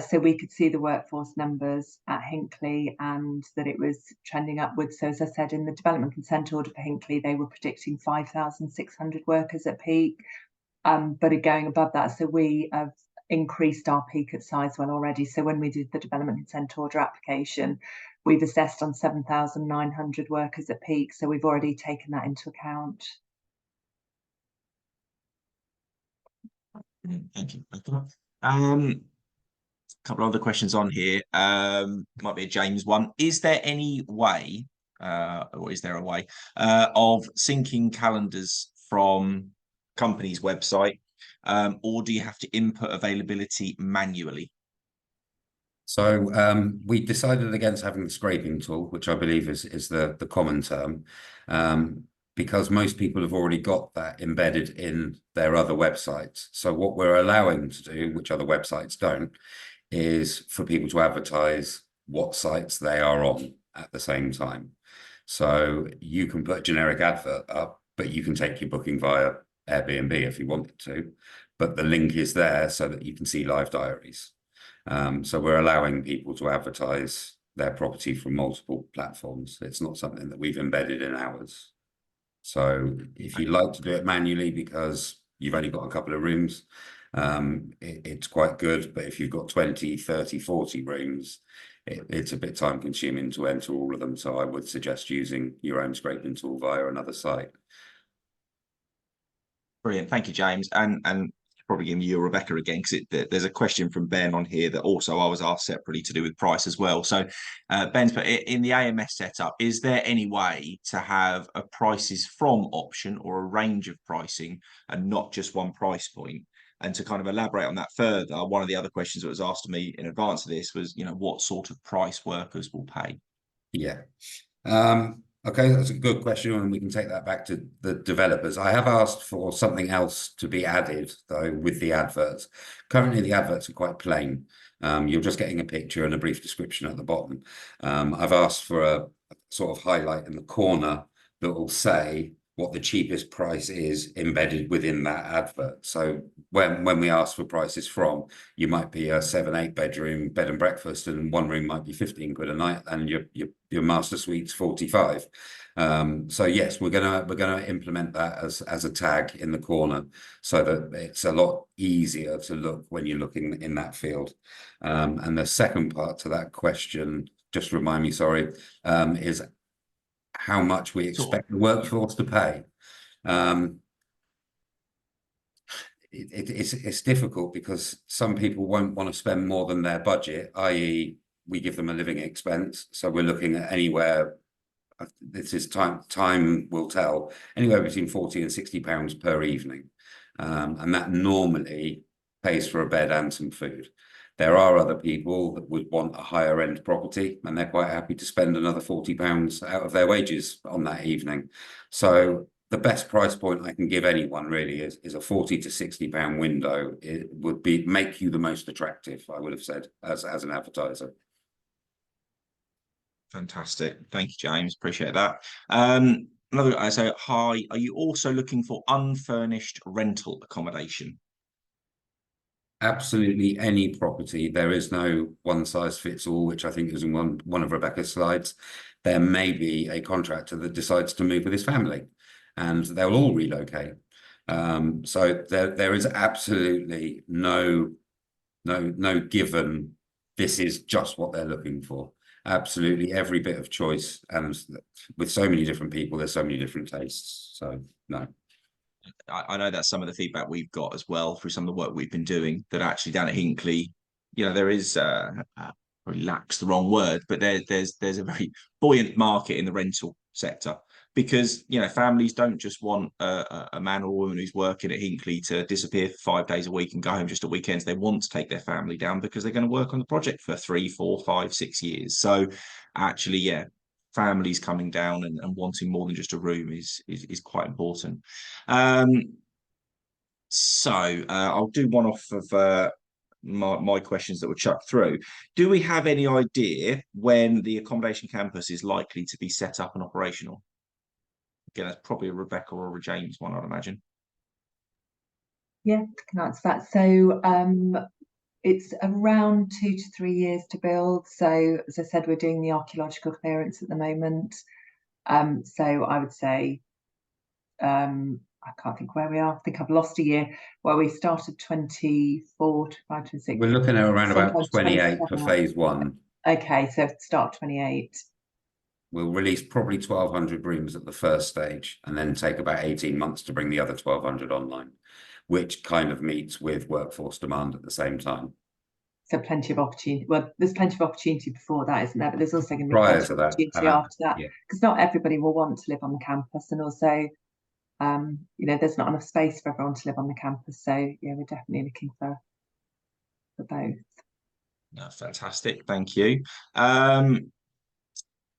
So we could see the workforce numbers at Hinckley and that it was trending upwards. So as I said, in the development consent order for Hinckley, they were predicting 5,600 workers at peak, but are going above that. So we have increased our peak at Sizewell already. So when we did the development consent order application, we've assessed on 7,900 workers at peak, so we've already taken that into account. Thank you. A couple of other questions on here. Might be a James one. Is there any way, or is there a way, of syncing calendars from company's website, or do you have to input availability manually? So we decided against having the scraping tool, which I believe is the common term, because most people have already got that embedded in their other websites. So what we're allowing to do, which other websites don't, is for people to advertise what sites they are on at the same time. So you can put a generic advert up, but you can take your booking via Airbnb if you wanted to, but the link is there so that you can see live diaries. So we're allowing people to advertise their property from multiple platforms. It's not something that we've embedded in ours. So if you like to do it manually because you've only got a couple of rooms, it's quite good. But if you've got 20, 30, 40 rooms, it's a bit time consuming to enter all of them. So I would suggest using your own scraping tool via another site. Brilliant. Thank you, James. And probably giving you Rebecca again, because there's a question from Ben on here that also I was asked separately to do with price as well. So Ben's put, in the AMS setup, is there any way to have a prices from option or a range of pricing and not just one price point? And to kind of elaborate on that further, one of the other questions that was asked to me in advance of this was, what sort of price workers will pay? Yeah. Okay, that's a good question, and we can take that back to the developers. I have asked for something else to be added, though, with the adverts. Currently, the adverts are quite plain. You're just getting a picture and a brief description at the bottom. I've asked for a sort of highlight in the corner that will say what the cheapest price is embedded within that advert. So when we ask for prices from, you might be a 7-8 bedroom bed and breakfast, and one room might be 15 quid a night, and your master suite's 45. So yes, we're gonna implement that as a tag in the corner, so that it's a lot easier to look when you're looking in that field. And the second part to that question, just remind me, sorry, is how much we expect the workforce to pay. It's difficult because some people won't want to spend more than their budget, i.e. we give them a living expense. So we're looking at anywhere, this is time will tell, anywhere between 40 and 60 pounds per evening. And that normally pays for a bed and some food. There are other people that would want a higher end property, and they're quite happy to spend another 40 pounds out of their wages on that evening. So the best price point I can give anyone really is a 40 to 60 pound window. It would make you the most attractive, I would have said, as an advertiser. Fantastic. Thank you, James. Appreciate that. I say, hi, are you also looking for unfurnished rental accommodation? Absolutely any property. There is no one size fits all, which I think is in one of Rebecca's slides. There may be a contractor that decides to move with his family, and they'll all relocate. So there is absolutely no given, this is just what they're looking for. Absolutely every bit of choice, and with so many different people, there's so many different tastes. So no. I know that's some of the feedback we've got as well through some of the work we've been doing, that actually down at Hinckley, there is probably lacks the wrong word, but there's a very buoyant market in the rental sector, because families don't just want a man or a woman who's working at Hinckley to disappear for 5 days a week and go home just at weekends. They want to take their family down because they're going to work on the project for 3, 4, 5, 6 years. So actually, families coming down and wanting more than just a room is quite important. So I'll do one off of my questions that were chucked through. Do we have any idea when the accommodation campus is likely to be set up and operational? Again, that's probably a Rebecca or a James one, I'd imagine. Yeah, I can answer that. So it's around 2 to 3 years to build. So as I said, we're doing the archaeological clearance at the moment. So I would say, I can't think where we are. I think I've lost a year. Well, we started 24, 25, 26. We're looking at around about 28 for phase 1. Okay, so start 28. We'll release probably 1,200 rooms at the first stage, and then take about 18 months to bring the other 1,200 online, which kind of meets with workforce demand at the same time. So plenty of opportunity. Well, there's plenty of opportunity before that, isn't there? But there's also going to be Prior plenty to of that, opportunity after that, because not everybody will want to live on the campus, and also, there's not enough space for everyone to live on the campus. So yeah, we're definitely looking for both. No, fantastic. Thank you.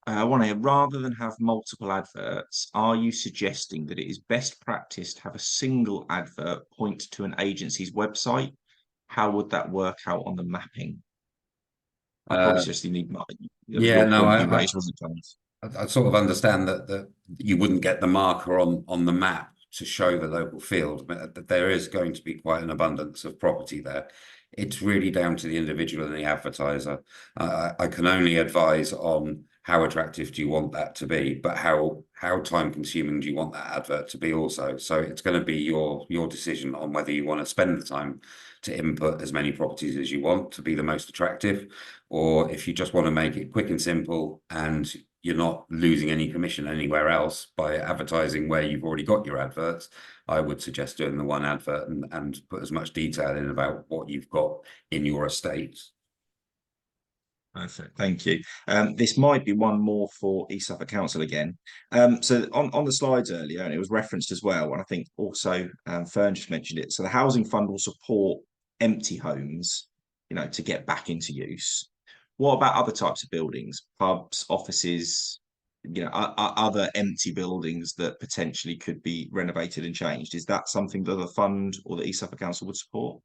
I want to, rather than have multiple adverts, are you suggesting that it is best practice to have a single advert point to an agency's website? How would that work out on the mapping? I probably just need yeah, no, point you raised, wasn't it, James? I sort of understand that you wouldn't get the marker on the map to show the local field, but that there is going to be quite an abundance of property there. It's really down to the individual and the advertiser. I can only advise on how attractive do you want that to be, but how time consuming do you want that advert to be also. So it's going to be your decision on whether you want to spend the time to input as many properties as you want to be the most attractive, or if you just want to make it quick and simple and you're not losing any commission anywhere else by advertising where you've already got your adverts, I would suggest doing the one advert and put as much detail in about what you've got in your estate. Perfect, thank you. This might be one more for East Suffolk Council again. So on the slides earlier, and it was referenced as well, and I think also Fern just mentioned it. So the Housing Fund will support empty homes, to get back into use. What about other types of buildings, pubs, offices, other empty buildings that potentially could be renovated and changed? Is that something that the fund or the East Suffolk Council would support?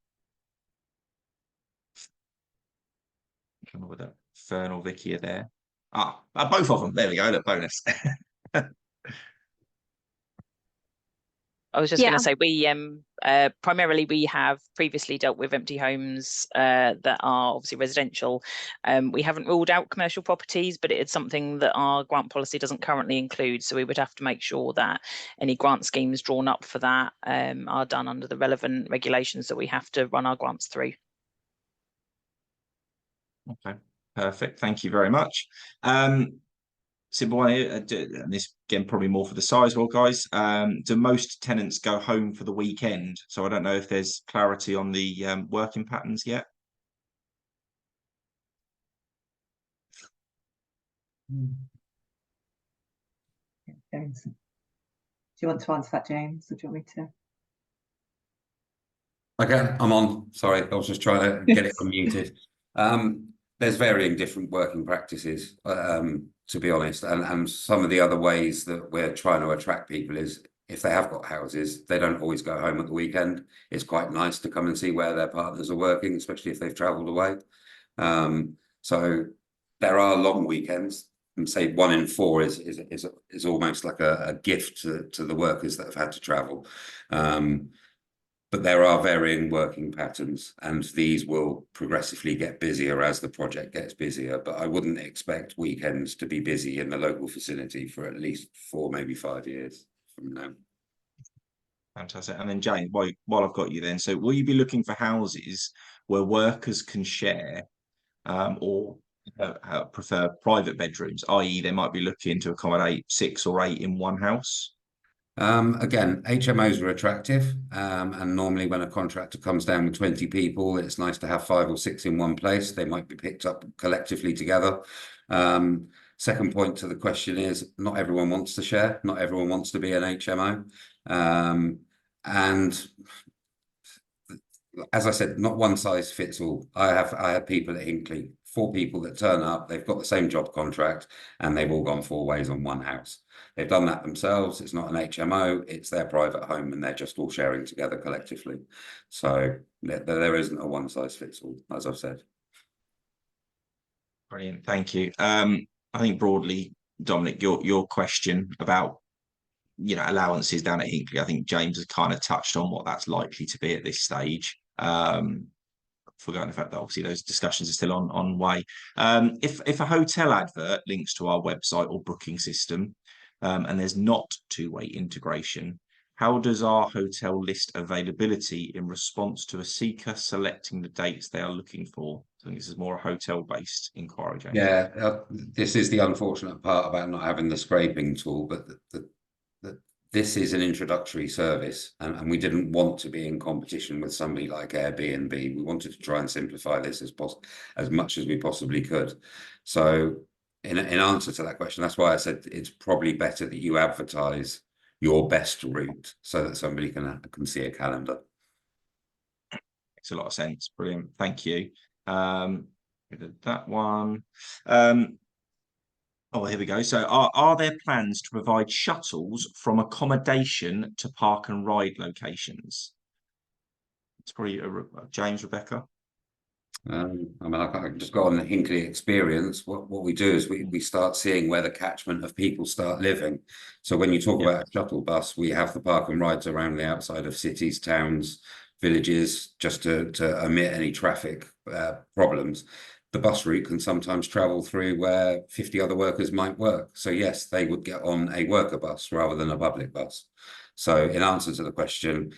Whether Fern or Vicky are there. Both of them. There we go. Look, bonus. I was just going to say, we primarily we have previously dealt with empty homes that are obviously residential. We haven't ruled out commercial properties, but it's something that our grant policy doesn't currently include. So we would have to make sure that any grant schemes drawn up for that are done under the relevant regulations that we have to run our grants through. Okay, perfect. Thank you very much. Simple one here, and this again probably more for the Sizewell guys. Do most tenants go home for the weekend? So I don't know if there's clarity on the working patterns yet. James, do you want to answer that, James, or do you want me to? Okay, I'm on. Sorry, I was just trying to get it unmuted. There's varying different working practices, to be honest, and some of the other ways that we're trying to attract people is if they have got houses, they don't always go home at the weekend. It's quite nice to come and see where their partners are working, especially if they've travelled away. So there are long weekends, and say 1 in 4 is almost like a gift to the workers that have had to travel. But there are varying working patterns, and these will progressively get busier as the project gets busier. But I wouldn't expect weekends to be busy in the local vicinity for at least 4, maybe 5 years from now. Fantastic. And then Jane, while I've got you then, so will you be looking for houses where workers can share or prefer private bedrooms, i.e. they might be looking to accommodate 6 or 8 in one house? Again, HMOs are attractive, and normally when a contractor comes down with 20 people, it's nice to have 5 or 6 in one place. They might be picked up collectively together. Second point to the question is not everyone wants to share, not everyone wants to be an HMO. And as I said, not one size fits all. I had people at Hinkley, 4 people that turn up, they've got the same job contract, and they've all gone 4 ways on one house. They've done that themselves. It's not an HMO, it's their private home, and they're just all sharing together collectively. So there isn't a one size fits all, as I've said. Brilliant, thank you. I think broadly, Dominic, your question about allowances down at Hinkley, I think James has kind of touched on what that's likely to be at this stage. Forgotten the fact that obviously those discussions are still on way. If a hotel advert links to our website or booking system, and there's not two-way integration, how does our hotel list availability in response to a seeker selecting the dates they are looking for? I think this is more a hotel-based inquiry, James. Yeah, this is the unfortunate part about not having the scraping tool, but this is an introductory service, and we didn't want to be in competition with somebody like Airbnb. We wanted to try and simplify this as much as we possibly could. So in answer to that question, that's why I said it's probably better that you advertise your best route so that somebody can see a calendar. Makes a lot of sense. Brilliant. Thank you. We did that one. Oh, here we go. So are there plans to provide shuttles from accommodation to park and ride locations? It's probably James, Rebecca. I mean, I just got on the Hinckley experience. What we do is we start seeing where the catchment of people start living. So when you talk Yeah. about a shuttle bus, we have the park and rides around the outside of cities, towns, villages, just to omit any traffic problems. The bus route can sometimes travel through where 50 other workers might work. So yes, they would get on a worker bus rather than a public bus. So in answer to the question,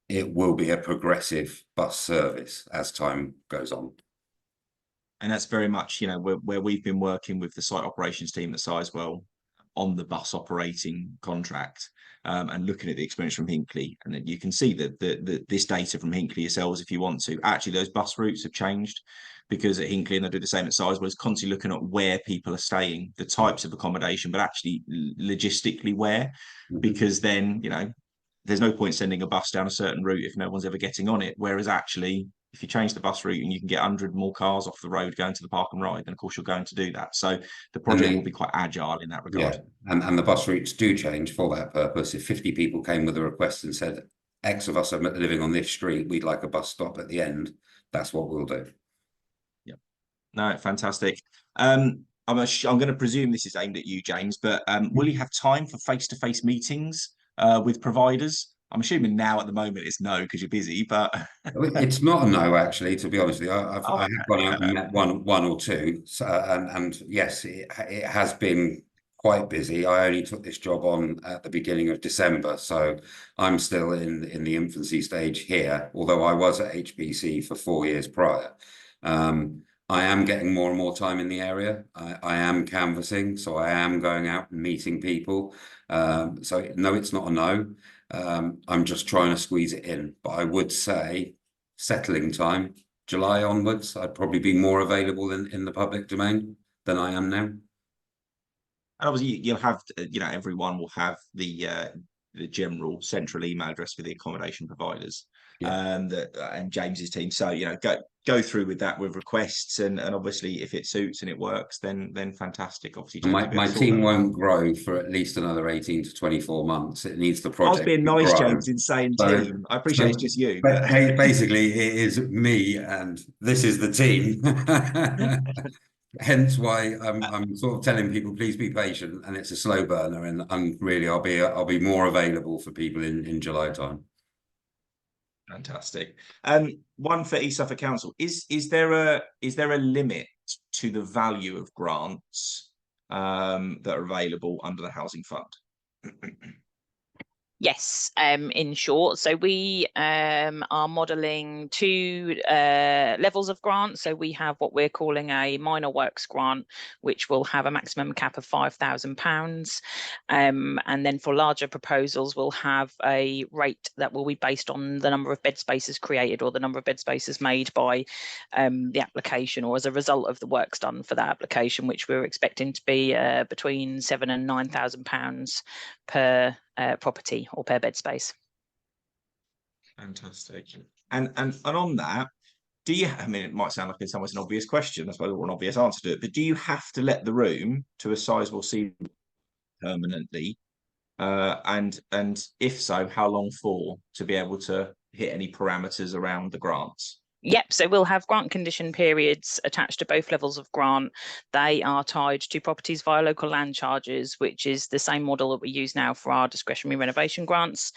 it will be a progressive bus service as time goes on. And that's very much, you know, where we've been working with the site operations team at Sizewell on the bus operating contract, and looking at the experience from Hinckley. And then you can see that this data from Hinckley yourselves, if you want to. Actually, those bus routes have changed, because at Hinckley, and they do the same at Sizewell, is constantly looking at where people are staying, the types of accommodation, but actually logistically where, because then, you know, there's no point sending a bus down a certain route if no one's ever getting on it. Whereas actually, if you change the bus route and you can get 100 more cars off the road going to the park and ride, then of course you're going to do that. So the project will be quite agile in that regard. Yeah, and the bus routes do change for that purpose. If 50 people came with a request and said, X of us are living on this street, we'd like a bus stop at the end, that's what we'll do. Yeah. No, fantastic. I'm going to presume this is aimed at you, James, but will you have time for face-to-face meetings with providers? I'm assuming now at the moment it's no, because you're busy, but It's not a no, actually, to be honest with you. I have gone out and met one or two, so, and yes, it has been quite busy. I only took this job on at the beginning of December, so I'm still in the infancy stage here, although I was at HBC for 4 years prior. I am getting more and more time in the area. I am canvassing, so I am going out and meeting people. So no, it's not a no. I'm just trying to squeeze it in, but I would say settling time, July onwards, I'd probably be more available in the public domain than I am now. And obviously you'll have, you know, everyone will have the general central email address for the accommodation providers, and James's team. So, you know, go through with that with requests, and obviously if it suits and it works, then fantastic. Obviously, James, my team won't grow for at least another 18 to 24 months. It needs the project. I was being nice, James, in saying team. I appreciate it's just you. But basically, it is me, and this is the team. Hence why I'm sort of telling people, please be patient, and it's a slow burner, and really I'll be more available for people in July time. Fantastic. One for East Suffolk Council. Is there a limit to the value of grants that are available under the Housing Fund? Yes, in short. So we are modelling 2 levels of grants. So we have what we're calling a minor works grant, which will have a maximum cap of £5,000. And then for larger proposals, we'll have a rate that will be based on the number of bed spaces created, or the number of bed spaces made by the application, or as a result of the works done for that application, which we're expecting to be between £7,000 and £9,000 per property or per bed space. Fantastic. And on that, do you, I mean, it might sound like in some ways an obvious question, I suppose, or an obvious answer to it, but do you have to let the room to a Sizewell C permanently? And if so, how long for, to be able to hit any parameters around the grants? Yep, so we'll have grant condition periods attached to both levels of grant. They are tied to properties via local land charges, which is the same model that we use now for our discretionary renovation grants.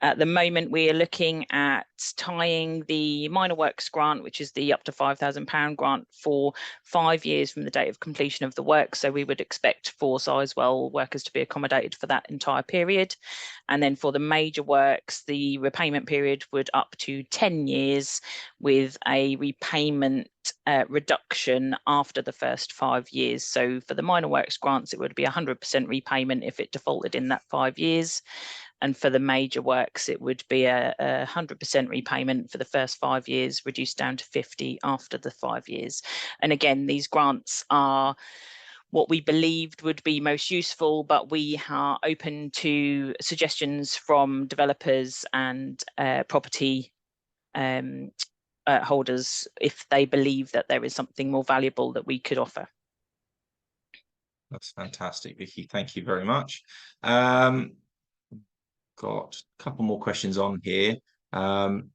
At the moment, we are looking at tying the minor works grant, which is the up to £5,000 grant, for 5 years from the date of completion of the work. So we would expect for Sizewell workers to be accommodated for that entire period. And then for the major works, the repayment period would up to 10 years with a repayment reduction after the first 5 years. So for the minor works grants, it would be 100% repayment if it defaulted in that 5 years. And for the major works, it would be a 100% repayment for the first 5 years, reduced down to 50 after the 5 years. And again, these grants are what we believed would be most useful, but we are open to suggestions from developers and property holders if they believe that there is something more valuable that we could offer. That's fantastic, Vicky. Thank you very much. Got a couple more questions on here.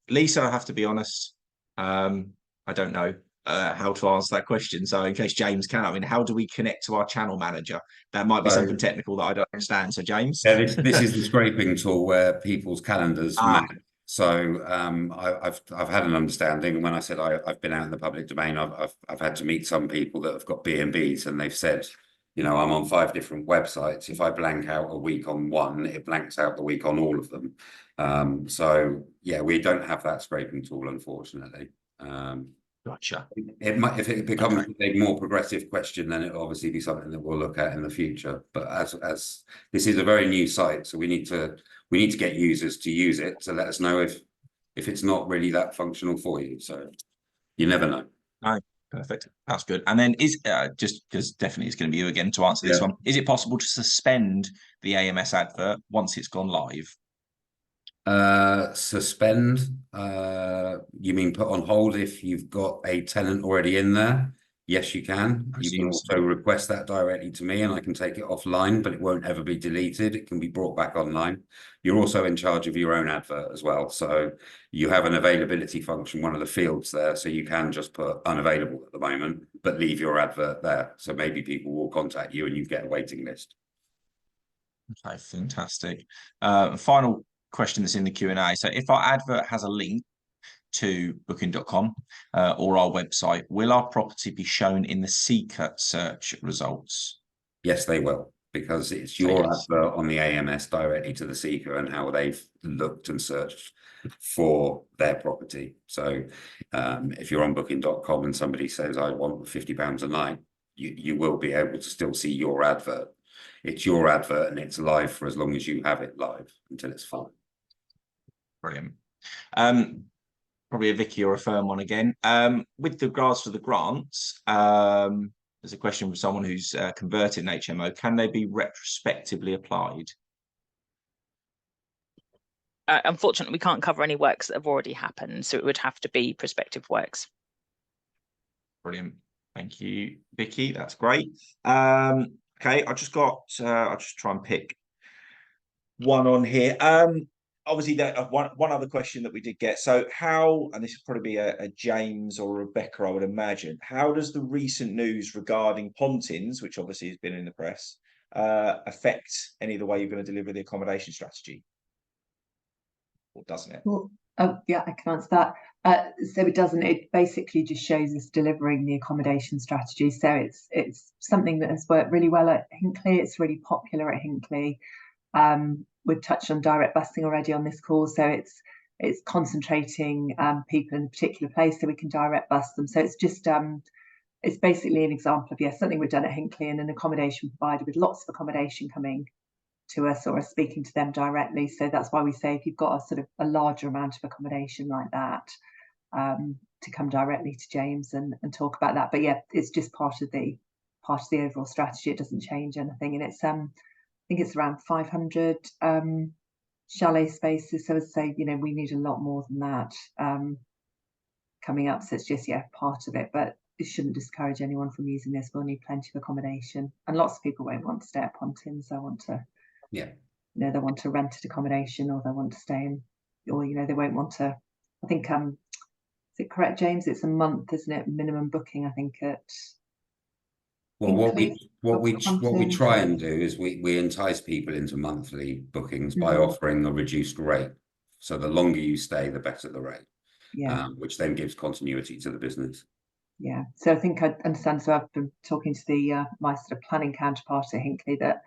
Lisa, I have to be honest, I don't know. how to answer that question. So in case James can, I mean, how do we connect to our channel manager? That might be something technical that I don't understand. So James, yeah, this is the scraping tool where people's calendars match. So I've had an understanding, and when I said I've been out in the public domain, I've had to meet some people that have got B+Bs, and they've said, you know, I'm on 5 different websites. If I blank out a week on one, it blanks out the week on all of them. So yeah, we don't have that scraping tool, unfortunately. Gotcha. It might, if it becomes a more progressive question, then it'll obviously be something that we'll look at in the future. But as this is a very new site, so we need to get users to use it to let us know if it's not really that functional for you. So you never know. Right. Perfect. That's good. And then is just because definitely it's going to be you again to answer this one. Is it possible to suspend the AMS advert once it's gone live? Suspend, you mean put on hold if you've got a tenant already in there? Yes, you can. You can also request that directly to me, and I can take it offline, but it won't ever be deleted. It can be brought back online. You're also in charge of your own advert as well. So you have an availability function, one of the fields there. So you can just put unavailable at the moment, but leave your advert there. So maybe people will contact you and you get a waiting list. Okay, fantastic. Final question that's in the Q&A. So if our advert has a link to booking.com or our website, will our property be shown in the seeker search results? Yes, they will, because it's your advert on the AMS directly to the seeker and how they've looked and searched for their property. So if you're on booking.com and somebody says, I want £50 a night, you will be able to still see your advert. It's your advert and it's live for as long as you have it live until it's fine. Brilliant. Probably a Vicky or a firm one again. With regards to the grants, there's a question from someone who's converted an HMO. Can they be retrospectively applied? Unfortunately, we can't cover any works that have already happened, so it would have to be prospective works. Brilliant. Thank you, Vicky. That's great. Okay, I'll just try and pick one on here. Obviously, one other question that we did get. So how, and this would probably be a James or Rebecca, I would imagine, how does the recent news regarding Pontins, which obviously has been in the press, affect any of the way you're going to deliver the accommodation strategy? Or doesn't it? Well, yeah, I can answer that. So it doesn't. It basically just shows us delivering the accommodation strategy. So it's something that has worked really well at Hinckley. It's really popular at Hinckley. We've touched on direct busing already on this call, so it's concentrating people in a particular place so we can direct bus them. So it's just it's basically an example of something we've done at Hinckley, and an accommodation provider with lots of accommodation coming to us or us speaking to them directly. So that's why we say if you've got a sort of a larger amount of accommodation like that, to come directly to James and talk about that. But yeah, it's just part of the overall strategy. It doesn't change anything, and it's I think it's around 500 chalet spaces. So as I say, we need a lot more than that coming up. So it's just part of it, but it shouldn't discourage anyone from using this. We'll need plenty of accommodation, and lots of people won't want to stay at Pontins. They want to, they want to rented accommodation, or they want to stay in, or they won't want to. I think is it correct, James? It's a month, isn't it? Minimum booking, I think at. Well, what we try and do is we entice people into monthly bookings by offering a reduced rate. So the longer you stay, the better the rate. Which then gives continuity to the business. Yeah. So I think I understand. So I've been talking to my sort of planning counterpart at Hinckley that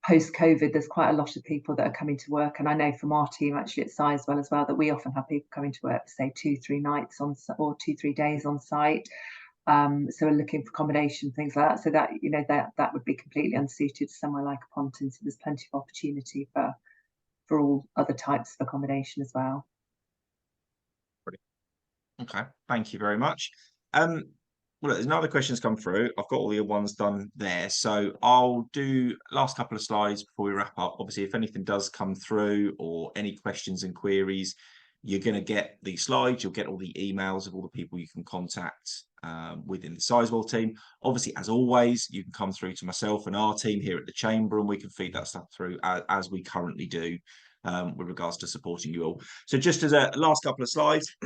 post-COVID, there's quite a lot of people that are coming to work, and I know from our team actually at Sizewell as well that we often have people coming to work for say 2-3 nights on or 2-3 days on site. So we're looking for accommodation, things like that. So that that would be completely unsuited to somewhere like a Pontins. So there's plenty of opportunity for all other types of accommodation as well. Okay, thank you very much. Well, there's another questions come through. I've got all the ones done there, so I'll do last couple of slides before we wrap up. Obviously, if anything does come through or any questions and queries, you're going to get the slides. You'll get all the emails of all the people you can contact within the Sizewell team. Obviously, as always, you can come through to myself and our team here at the Chamber, and we can feed that stuff through as we currently do with regards to supporting you all. So just as a last couple of slides,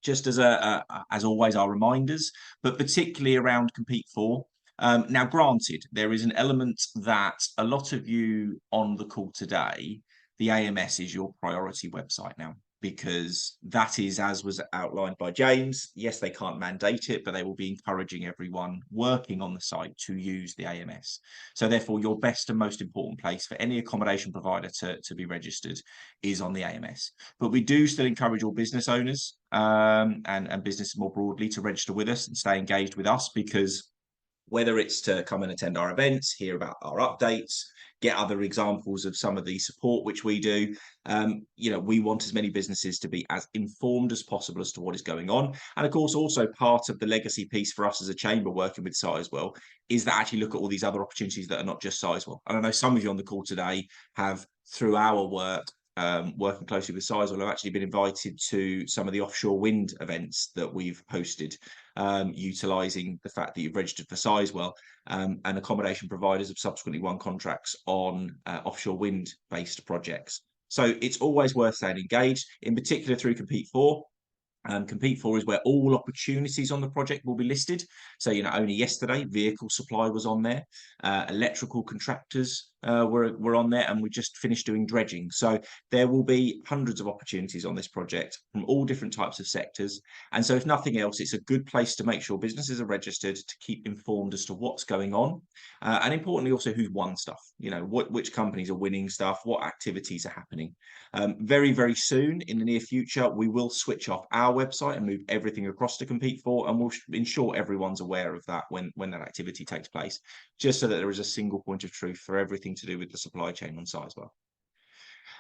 just as as always, our reminders, but particularly around Compete For. Now, granted, there is an element that a lot of you on the call today, the AMS is your priority website now, because that is, as was outlined by James, yes, they can't mandate it, but they will be encouraging everyone working on the site to use the AMS. So therefore, your best and most important place for any accommodation provider to be registered is on the AMS. But we do still encourage all business owners and businesses more broadly to register with us and stay engaged with us, because whether it's to come and attend our events, hear about our updates, get other examples of some of the support which we do, we want as many businesses to be as informed as possible as to what is going on. And of course, also part of the legacy piece for us as a chamber working with Sizewell is that actually look at all these other opportunities that are not just Sizewell. And I know some of you on the call today have, through our work, working closely with Sizewell, have actually been invited to some of the offshore wind events that we've hosted, utilising the fact that you've registered for Sizewell, and accommodation providers have subsequently won contracts on offshore wind-based projects. So it's always worth staying engaged, in particular through Compete For. Compete For is where all opportunities on the project will be listed. So, only yesterday, vehicle supply was on there, electrical contractors were on there, and we just finished doing dredging. So there will be hundreds of opportunities on this project from all different types of sectors. And so if nothing else, it's a good place to make sure businesses are registered, to keep informed as to what's going on. And importantly, also who's won stuff, which companies are winning stuff, what activities are happening. Very, very soon in the near future, we will switch off our website and move everything across to Compete For, and we'll ensure everyone's aware of that when that activity takes place, just so that there is a single point of truth for everything to do with the supply chain on Sizewell.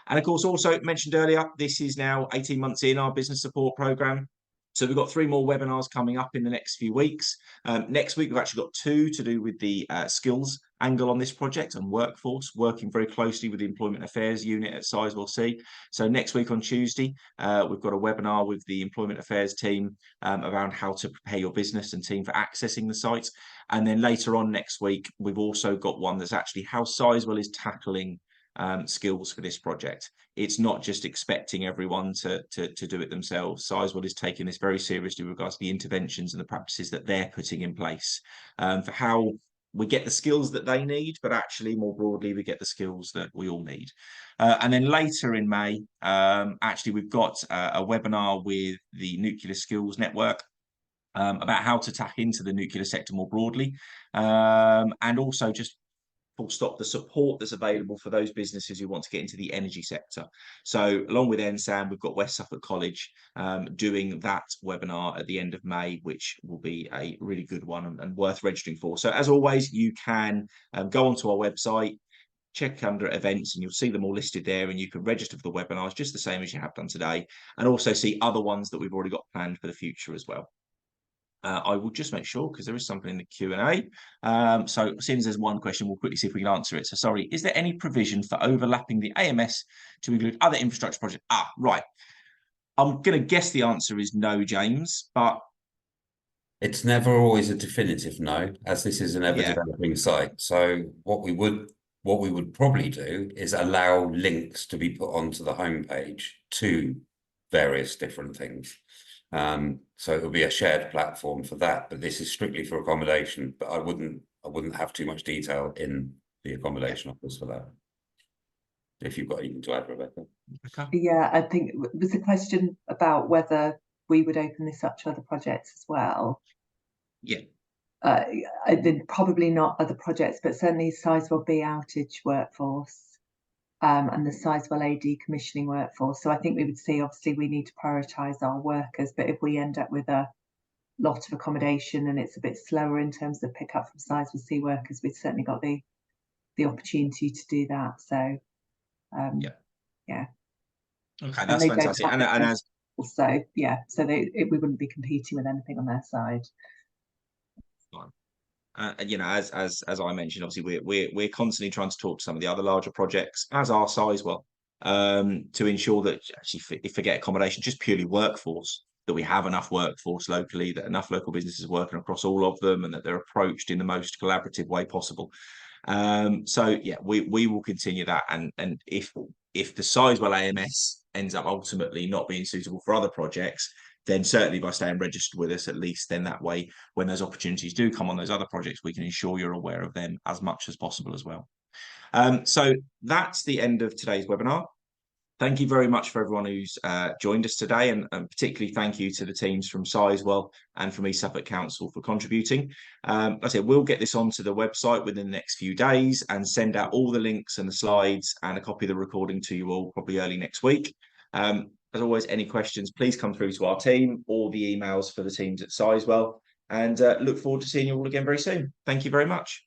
And of course, also mentioned earlier, this is now 18 months in our business support program. So we've got 3 more webinars coming up in the next few weeks. Next week, we've actually got 2 to do with the skills angle on this project and workforce, working very closely with the Employment Affairs unit at Sizewell C. So next week on Tuesday, we've got a webinar with the Employment Affairs team around how to prepare your business and team for accessing the site. And then later on next week, we've also got one that's actually how Sizewell is tackling skills for this project. It's not just expecting everyone to do it themselves. Sizewell is taking this very seriously with regards to the interventions and the practices that they're putting in place for how we get the skills that they need, but actually more broadly, we get the skills that we all need. And then later in May, actually, we've got a webinar with the Nuclear Skills Network about how to tap into the nuclear sector more broadly, and also just full stop the support that's available for those businesses who want to get into the energy sector. So along with NSAM, we've got West Suffolk College doing that webinar at the end of May, which will be a really good one and worth registering for. So as always, you can go onto our website, check under events, and you'll see them all listed there, and you can register for the webinars just the same as you have done today, and also see other ones that we've already got planned for the future as well. I will just make sure, because there is something in the Q&A. So since there's one question, we'll quickly see if we can answer it. So sorry, is there any provision for overlapping the AMS to include other infrastructure projects? Right. I'm going to guess the answer is no, James, but it's never always a definitive no, as this is an ever-developing site. So what we would probably do is allow links to be put onto the homepage to various different things. So it will be a shared platform for that, but this is strictly for accommodation. But I wouldn't have too much detail in the accommodation office for that. If you've got anything to add, Rebecca. Yeah, I think it was a question about whether we would open this up to other projects as well. Yeah. Probably not other projects, but certainly Sizewell B outage workforce. And the Sizewell A decommissioning workforce. So I think we would see, obviously, we need to prioritise our workers, but if we end up with a lot of accommodation and it's a bit slower in terms of pick up from Sizewell C workers, we've certainly got the opportunity to do that. So yeah. Okay, that's fantastic. And as so yeah, so we wouldn't be competing with anything on their side. As I mentioned, obviously we're constantly trying to talk to some of the other larger projects, as are Sizewell, to ensure that actually, forget accommodation, just purely workforce, that we have enough workforce locally, that enough local businesses are working across all of them, and that they're approached in the most collaborative way possible. So yeah, we will continue that, and if the Sizewell AMS ends up ultimately not being suitable for other projects, then certainly by staying registered with us, at least then that way, when those opportunities do come on those other projects, we can ensure you're aware of them as much as possible as well. So that's the end of today's webinar. Thank you very much for everyone who's joined us today, and particularly thank you to the teams from Sizewell and from East Suffolk Council for contributing. Like I said, we'll get this onto the website within the next few days and send out all the links and the slides and a copy of the recording to you all probably early next week. As always, any questions, please come through to our team or the emails for the teams at Sizewell, and look forward to seeing you all again very soon. Thank you very much.